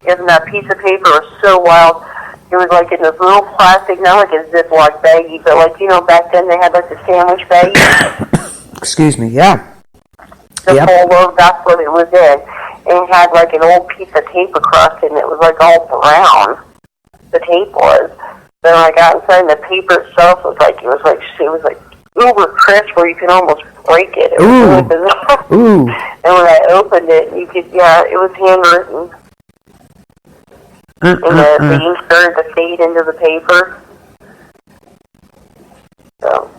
And that piece of paper was so wild. It was like in this little plastic, not like a Ziploc baggie, but like, back then they had like the sandwich baggie. Excuse me, yeah. The polo, that's what it was in. And it had like an old piece of tape across it, and it was like all brown. The tape was. Then I got inside, and the paper itself was like uber crisp, where you could almost break it. It was really bizarre. Ooh. And when I opened it, you could, it was handwritten. And the ink started to fade into the paper. So,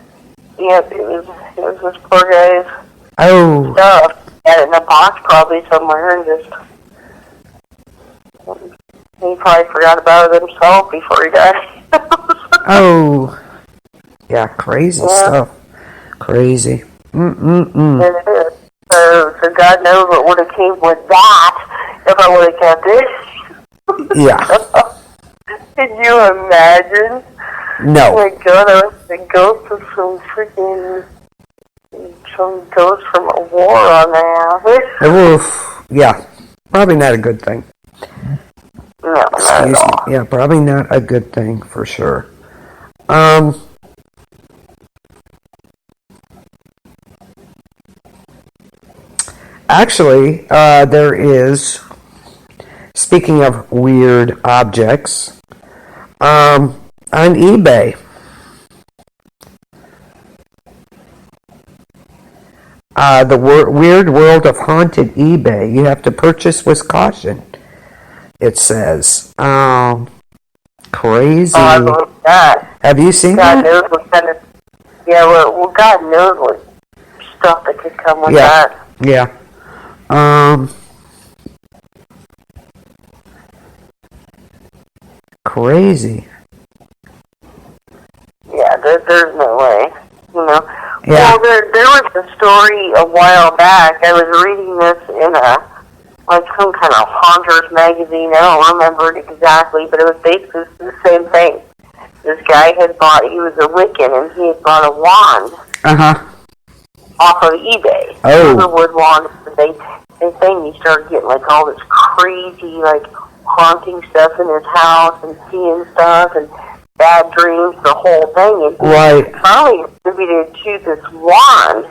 it was this poor guy's stuff. Had it in a box probably somewhere, and just he probably forgot about it himself before he died. Yeah, crazy stuff. Crazy. It is. So God knows what would have came with that if I would have kept it. Yeah. Can you imagine? No. Oh my God, I was the ghost of some ghost from a war on the Oof. Yeah. Probably not a good thing. No, Excuse me. Yeah, probably not a good thing for sure. Actually, there is, speaking of weird objects, on eBay, the weird world of haunted eBay. You have to purchase with caution, it says. Crazy. Oh, I believe that. Have you seen God that? knows what kind of... Yeah, well, God knows what stuff that could come with that. Yeah. Crazy. Yeah, there's no way, Yeah. Well, there was a story a while back. I was reading this in some kind of Haunters magazine. I don't remember it exactly, but it was basically the same thing. This guy he was a Wiccan, and he had bought a wand off of eBay. Oh. A wood wand. They think he started getting like all this crazy, like, haunting stuff in his house and seeing stuff and bad dreams, the whole thing. And he finally attributed to this wand.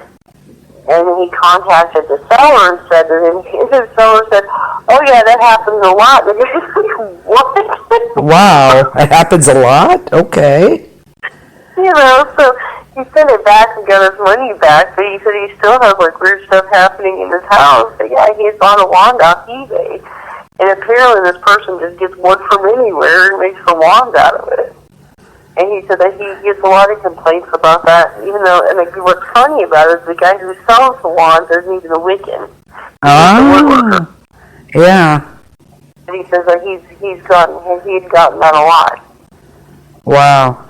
And then he contacted the seller and said to him, the seller said, oh yeah, that happens a lot. And the guy's like, what? Wow, it happens a lot? Okay. So he sent it back and got his money back, but he said he still has like weird stuff happening in his house. But yeah, he had bought a wand off eBay. And apparently this person just gets wood from anywhere and makes a wand out of it. And he said that he gets a lot of complaints about that, even though, and like, what's funny about it is the guy who sells the wands isn't even a Wiccan. He's a woodworker. Yeah. And he says that he'd gotten that a lot. Wow.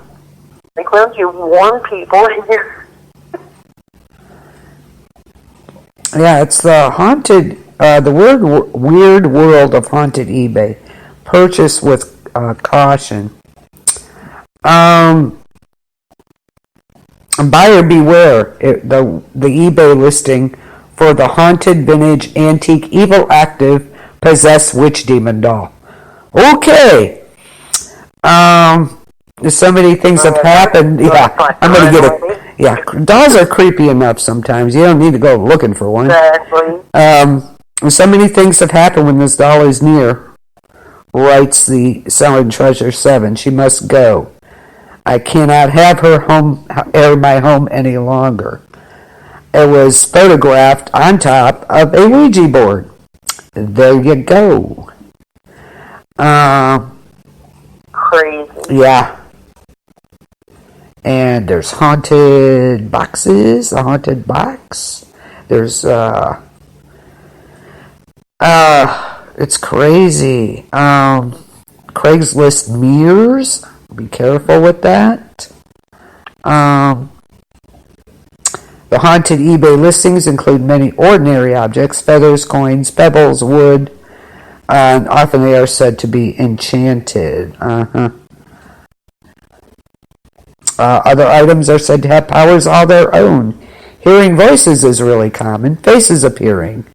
Like, why don't you warn people? Yeah, it's the weird world of haunted eBay. Purchase with caution. Buyer beware. The eBay listing for the haunted vintage antique evil active possessed witch demon doll. Okay. So many things have happened. Yeah, I'm gonna get it. Yeah, dolls are creepy enough sometimes. You don't need to go looking for one. Exactly. So many things have happened when this doll is near, writes the Selling Treasure 7. She must go. I cannot have her enter my home any longer. It was photographed on top of a Ouija board. There you go. Crazy. Yeah. And there's haunted boxes, a haunted box. There's it's crazy. Craigslist mirrors. Be careful with that. The haunted eBay listings include many ordinary objects, feathers, coins, pebbles, wood, And often they are said to be enchanted. Other items are said to have powers all their own. Hearing voices is really common, faces appearing,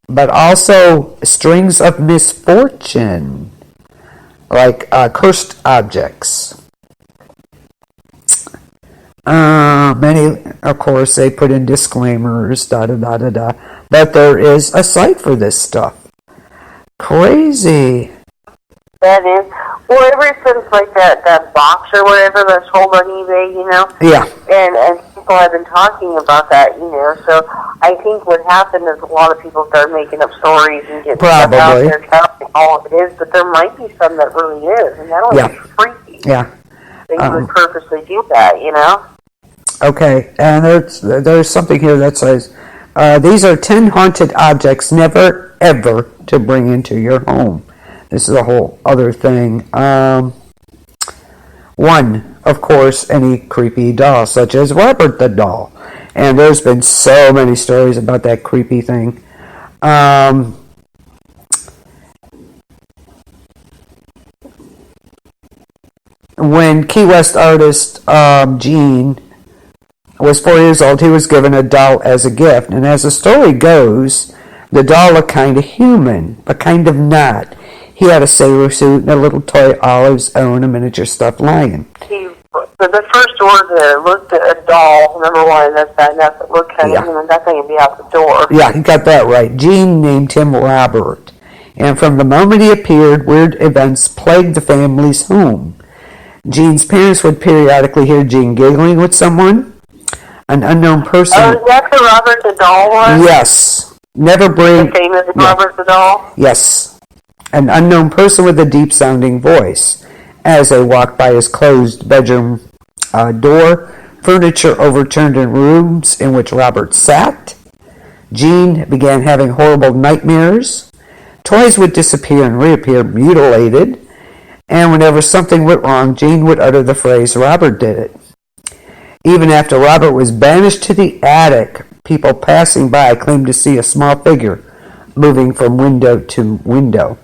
but also strings of misfortune, like cursed objects. Many, of course, they put in disclaimers, but there is a site for this stuff. Crazy. That is. Well, ever since like that box or whatever that's sold on eBay, Yeah. and people have been talking about that, so I think what happened is a lot of people start making up stories and getting stuff out there telling all of it is, but there might be some that really is, and that would be freaky. Yeah. They would purposely do that, Okay, and there's something here that says, these are 10 haunted objects never, ever to bring into your home. This is a whole other thing. One, of course, any creepy doll, such as Robert the doll. And there's been so many stories about that creepy thing. When Key West artist Gene was 4 years old, he was given a doll as a gift. And as the story goes, the doll looked kind of human, but kind of not. He had a sailor suit and a little toy Olive's own, a miniature stuffed lion. The first word there looked at a doll, number one, that's that looked kind of human. That thing would be out the door. Yeah, he got that right. Gene named him Robert. And from the moment he appeared, weird events plagued the family's home. Gene's parents would periodically hear Gene giggling with someone. An unknown person. Oh, is that the Robert the doll one? Yes. Never bring... The famous Robert the doll? Yes. An unknown person with a deep-sounding voice. As they walked by his closed bedroom door, furniture overturned in rooms in which Robert sat. Gene began having horrible nightmares. Toys would disappear and reappear mutilated. And whenever something went wrong, Gene would utter the phrase, "Robert did it." Even after Robert was banished to the attic, people passing by claimed to see a small figure moving from window to window.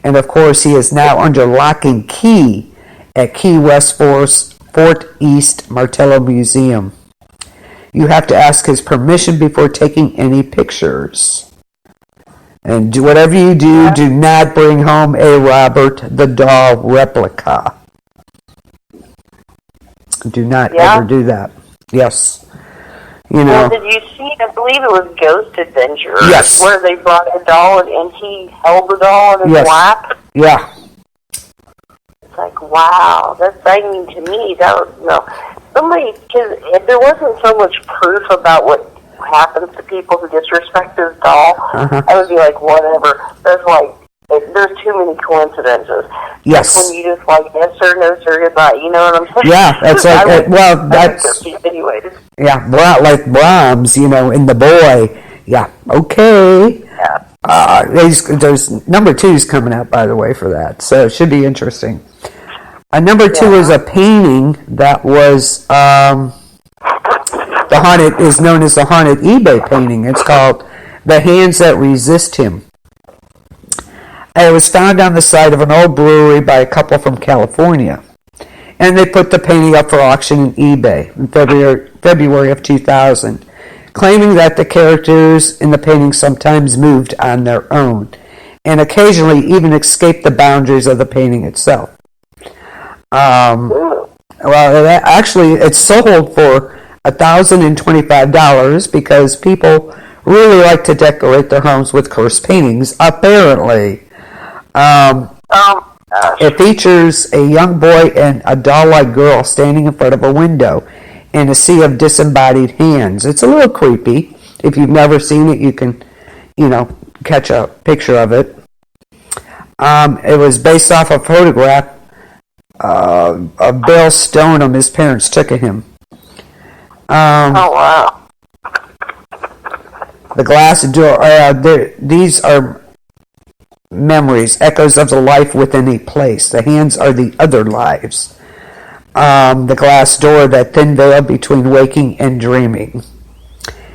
And of course, he is now under lock and key at Key West Fort East Martello Museum. You have to ask his permission before taking any pictures. And do whatever you do, do not bring home a Robert the doll replica. Do not ever do that. Yes. Well, did you see, I believe it was Ghost Adventures, yes, where they brought a doll and he held the doll in his lap? Yeah. It's like, wow, that's, I mean, to me, that was, somebody, because there wasn't so much proof about what happens to people who disrespect this doll. I would be like, whatever. There's too many coincidences. Yes. That's when you just like, yes sir, no sir, goodbye. You know what I'm saying? Yeah, that's like, that's... Anyways. Yeah, like Brahms, in The Boy. Yeah, okay. Yeah. There's number 2's coming out, by the way, for that. So it should be interesting. Number 2 is a painting that was... is known as the haunted eBay painting. It's called The Hands That Resist Him. It was found on the site of an old brewery by a couple from California. And they put the painting up for auction in eBay in February of 2000, claiming that the characters in the painting sometimes moved on their own, and occasionally even escaped the boundaries of the painting itself. It's sold for $1,025 because people really like to decorate their homes with cursed paintings, apparently. It features a young boy and a doll-like girl standing in front of a window in a sea of disembodied hands. It's a little creepy. If you've never seen it, you can, catch a picture of it. It was based off a photograph of Bill Stoneham his parents took of him. Oh, wow. The glass door, these are memories, echoes of the life within a place. The hands are the other lives. The glass door, that thin veil between waking and dreaming.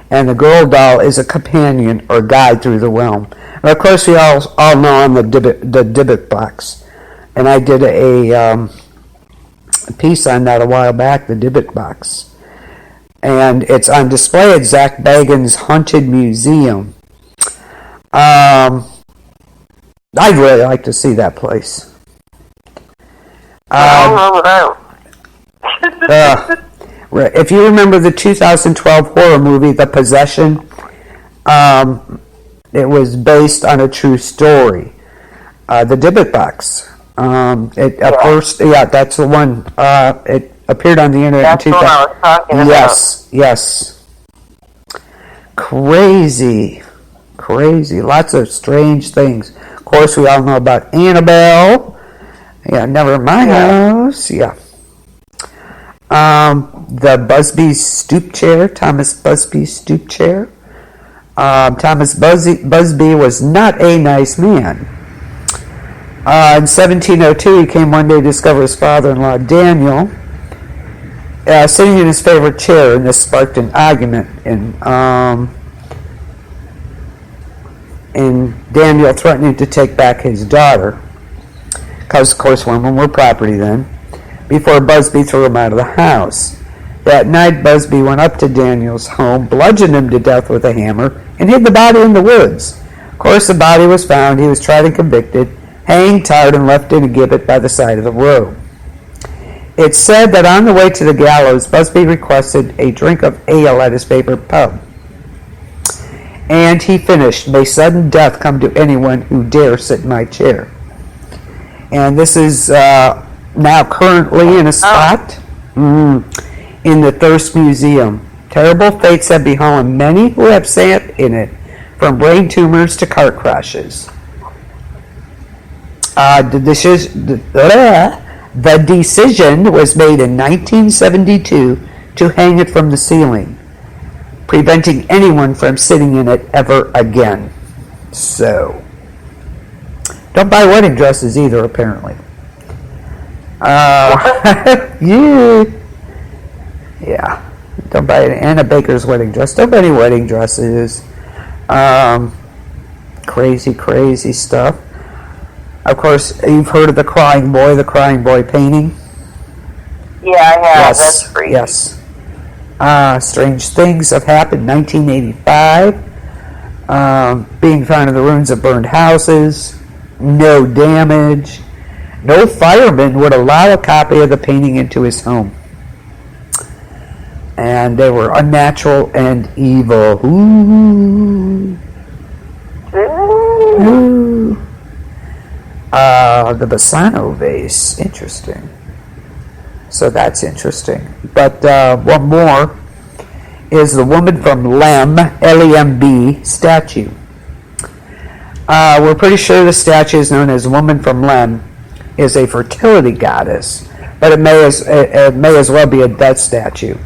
And the girl doll is a companion or guide through the realm. And of course, we all know I'm the Dybbuk box. And I did a piece on that a while back, the Dybbuk box. And it's on display at Zach Bagans' Haunted Museum. I'd really like to see that place. If you remember the 2012 horror movie, The Possession, it was based on a true story. The Dybbuk box. First, that's the one. It appeared on the internet. That's in 2000. what I was talking about. Yes. Crazy. Lots of strange things. Of course, we all know about Annabelle. Yeah, never in my house. Yeah. The Busby's stoop chair, Thomas Busby's stoop chair. Thomas Busby was not a nice man. In 1702, he came one day to discover his father-in-law, Daniel, sitting in his favorite chair, and this sparked an argument in Daniel threatening to take back his daughter, because, of course, women were property then, before Busby threw him out of the house. That night, Busby went up to Daniel's home, bludgeoned him to death with a hammer, and hid the body in the woods. Of course, the body was found. He was tried and convicted, hanged, tarred, and left in a gibbet by the side of the road. It's said that on the way to the gallows, Busby requested a drink of ale at his favorite pub. And he finished, "May sudden death come to anyone who dare sit in my chair." And this is now currently in a spot in the Thirst Museum. Terrible fates have befallen many who have sat in it, from brain tumors to car crashes. The decision was made in 1972 to hang it from the ceiling, preventing anyone from sitting in it ever again. So, don't buy wedding dresses either, apparently. Yeah. Don't buy Anna Baker's wedding dress. Don't buy any wedding dresses. Crazy stuff. Of course, you've heard of the Crying Boy painting. Yeah, I have. Yes, That's crazy. yes. Strange things have happened. 1985. Being found in the ruins of burned houses. No damage. No fireman would allow a copy of the painting into his home. And they were unnatural and evil. Ooh. Ooh. The Bassano vase. Interesting. So that's interesting. But one more is the woman from Lem, L-E-M-B, statue. We're pretty sure the statue is known as Woman from Lem, is a fertility goddess, but it may as well be a death statue.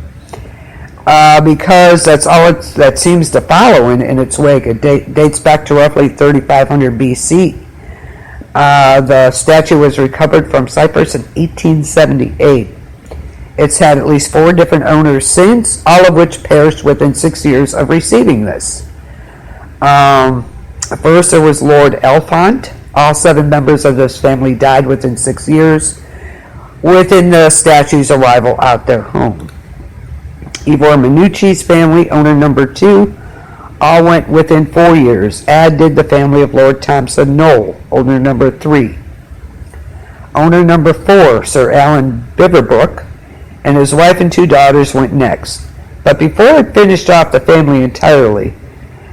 Because that's all that seems to follow in its wake. It dates back to roughly 3500 BC. The statue was recovered from Cyprus in 1878. It's had at least 4 different owners since, all of which perished within 6 years of receiving this. First, there was Lord Elfont. All 7 members of this family died within 6 years, within the statue's arrival at their home. Ivor Minucci's family, owner number 2, all went within 4 years, as did the family of Lord Thompson Knoll, owner number 3. Owner number 4, Sir Alan Biverbrook, and his wife and 2 daughters went next. But before it finished off the family entirely,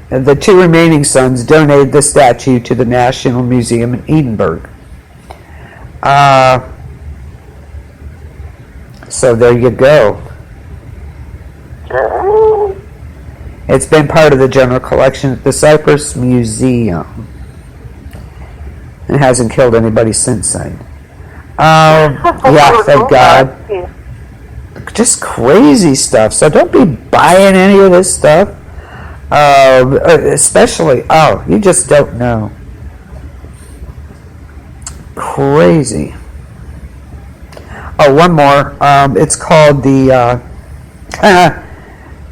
the 2 remaining sons donated the statue to the National Museum in Edinburgh. So there you go. It's been part of the general collection at the Cyprus Museum. It hasn't killed anybody since then. Yeah, thank God. Just crazy stuff. So don't be buying any of this stuff. Especially, you just don't know. Crazy. Oh, one more. It's called the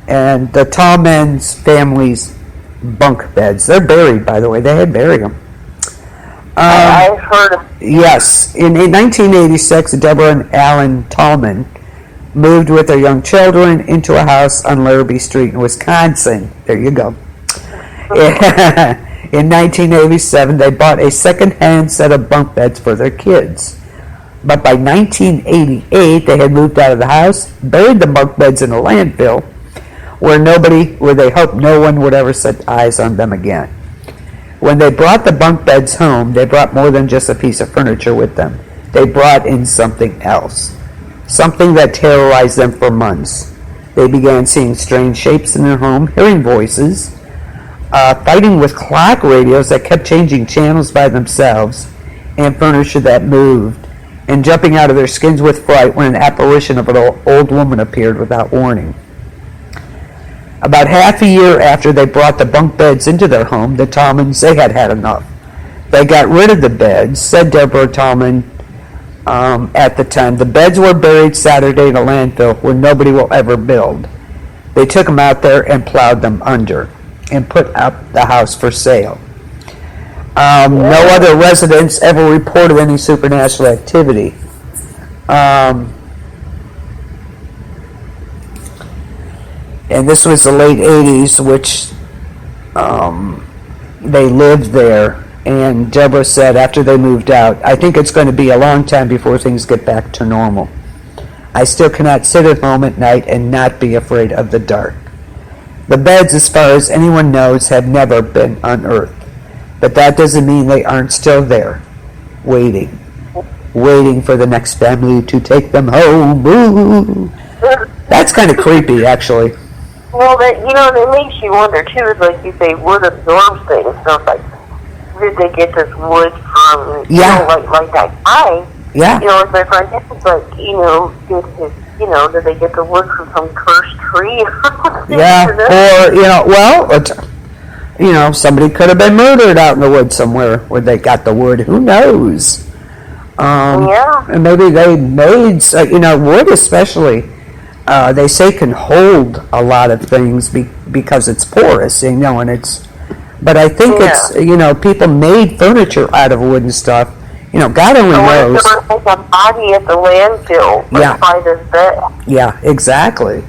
and the Tallman's family's bunk beds. They're buried, by the way. They had buried them. I've heard of. Yes. In 1986, Deborah and Alan Tallman moved with their young children into a house on Larrabee Street in Wisconsin. There you go. In 1987, they bought a second-hand set of bunk beds for their kids. But by 1988, they had moved out of the house, buried the bunk beds in a landfill, where they hoped no one would ever set eyes on them again. When they brought the bunk beds home, they brought more than just a piece of furniture with them. They brought in something else, something that terrorized them for months. They began seeing strange shapes in their home, hearing voices, fighting with clock radios that kept changing channels by themselves, and furniture that moved, and jumping out of their skins with fright when an apparition of an old woman appeared without warning. About half a year after they brought the bunk beds into their home, the Tallmans, they had had enough. They got rid of the beds, said Deborah Tallman at the time. The beds were buried Saturday in a landfill where nobody will ever build. They took them out there and plowed them under and put up the house for sale. No other residents ever reported any supernatural activity. And this was the late 80s, which they lived there. And Deborah said after they moved out, I think it's going to be a long time before things get back to normal. I still cannot sit at home at night and not be afraid of the dark. The beds, as far as anyone knows, have never been unearthed. But that doesn't mean they aren't still there, waiting for the next family to take them home. Ooh. That's kind of creepy, actually. Well, that makes you wonder too. Is like you say, wood absorbs things. So it's like, did they get this wood from? Like that guy. Yeah. It's my friend. It's like, did they get the wood from some cursed tree? Yeah. Or somebody could have been murdered out in the woods somewhere where they got the wood. Who knows? And maybe they made, wood especially. They say can hold a lot of things because it's porous, and it's. But I think it's people made furniture out of wood and stuff. God only knows. There was like a body at the landfill by this bed. Yeah, exactly.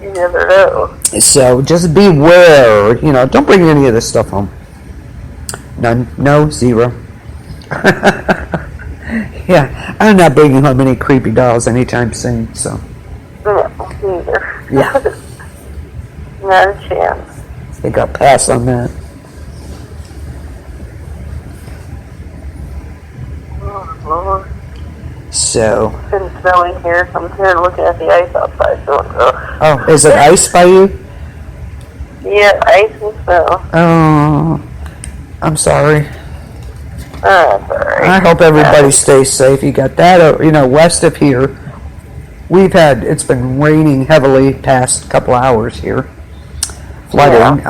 You never know. So just beware. Don't bring any of this stuff home. None. No. Zero. Yeah, I'm not bringing home any creepy dolls anytime soon, so. No, neither. Yeah. Not a chance. I think I'll pass on that. Oh, Lord. So. It's been snowing here, so I'm here looking at the ice outside. Oh, is it ice by you? Yeah, ice and snow. Oh, I'm sorry. Sorry. I hope everybody stays safe. You got that, west of here. It's been raining heavily past couple hours here. Flooding.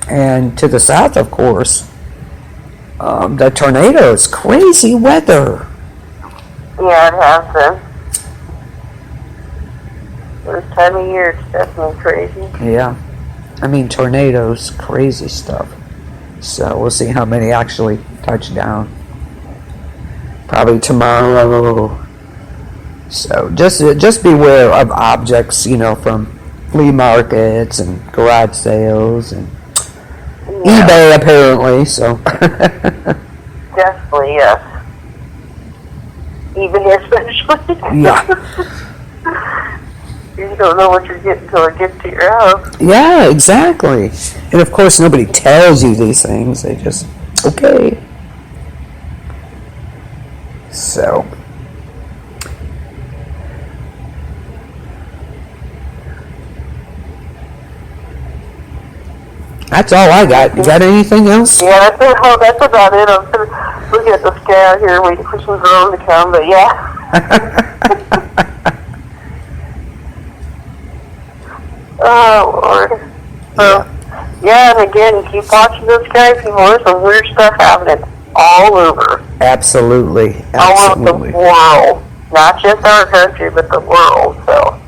And to the south, of course, the tornadoes, crazy weather. Yeah, it has been. This time of year, it's definitely crazy. Yeah. Tornadoes, crazy stuff. So we'll see how many actually touch down. Probably tomorrow. So just beware of objects, from flea markets and garage sales and eBay apparently. So definitely, yes. eBay especially. Yeah. You don't know what you're getting until it gets to your house. Yeah, exactly. And of course, nobody tells you these things. They just, okay. So. That's all I got. You got anything else? Yeah, that's about it. I'm looking at the sky out here waiting for some drone to come, but yeah. Oh, Lord. Yeah, and again, keep watching the sky, people. There's some weird stuff happening all over. Absolutely. All over the world. Not just our country, but the world, so.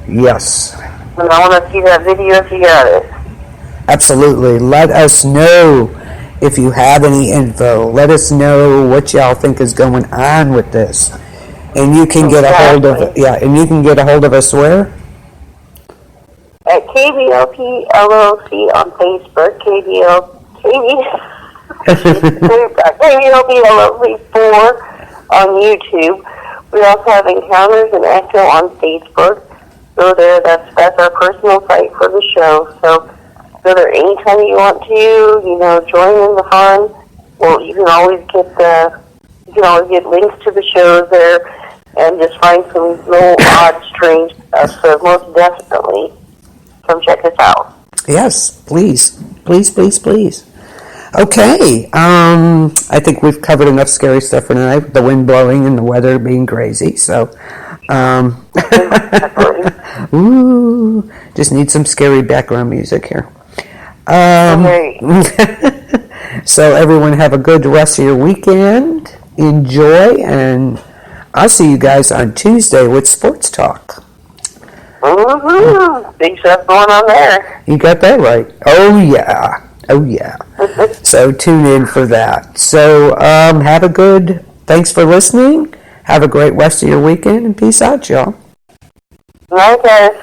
Yes. And I want to see that video if you got it. Absolutely. Let us know if you have any info. Let us know what y'all think is going on with this. And you can get a hold of and you can get a hold of us where? At KBLP LLC on Facebook, KBLP LLC 4 on YouTube. We also have Encounters and Ecto on Facebook. Go there. That's our personal site for the show. So go there anytime you want to. Join in the fun. Well, you can always get links to the shows there, and just find some little odd, strange stuff. So most definitely, come check us out. Yes, please. Please, please, please. Okay, I think we've covered enough scary stuff for tonight, the wind blowing and the weather being crazy, so, ooh, just need some scary background music here. So everyone have a good rest of your weekend, enjoy, and I'll see you guys on Tuesday with Sports Talk. Big stuff going on there. You got that right. Oh, yeah. Oh, yeah. So tune in for that. So thanks for listening. Have a great rest of your weekend, and peace out, y'all. Bye, guys.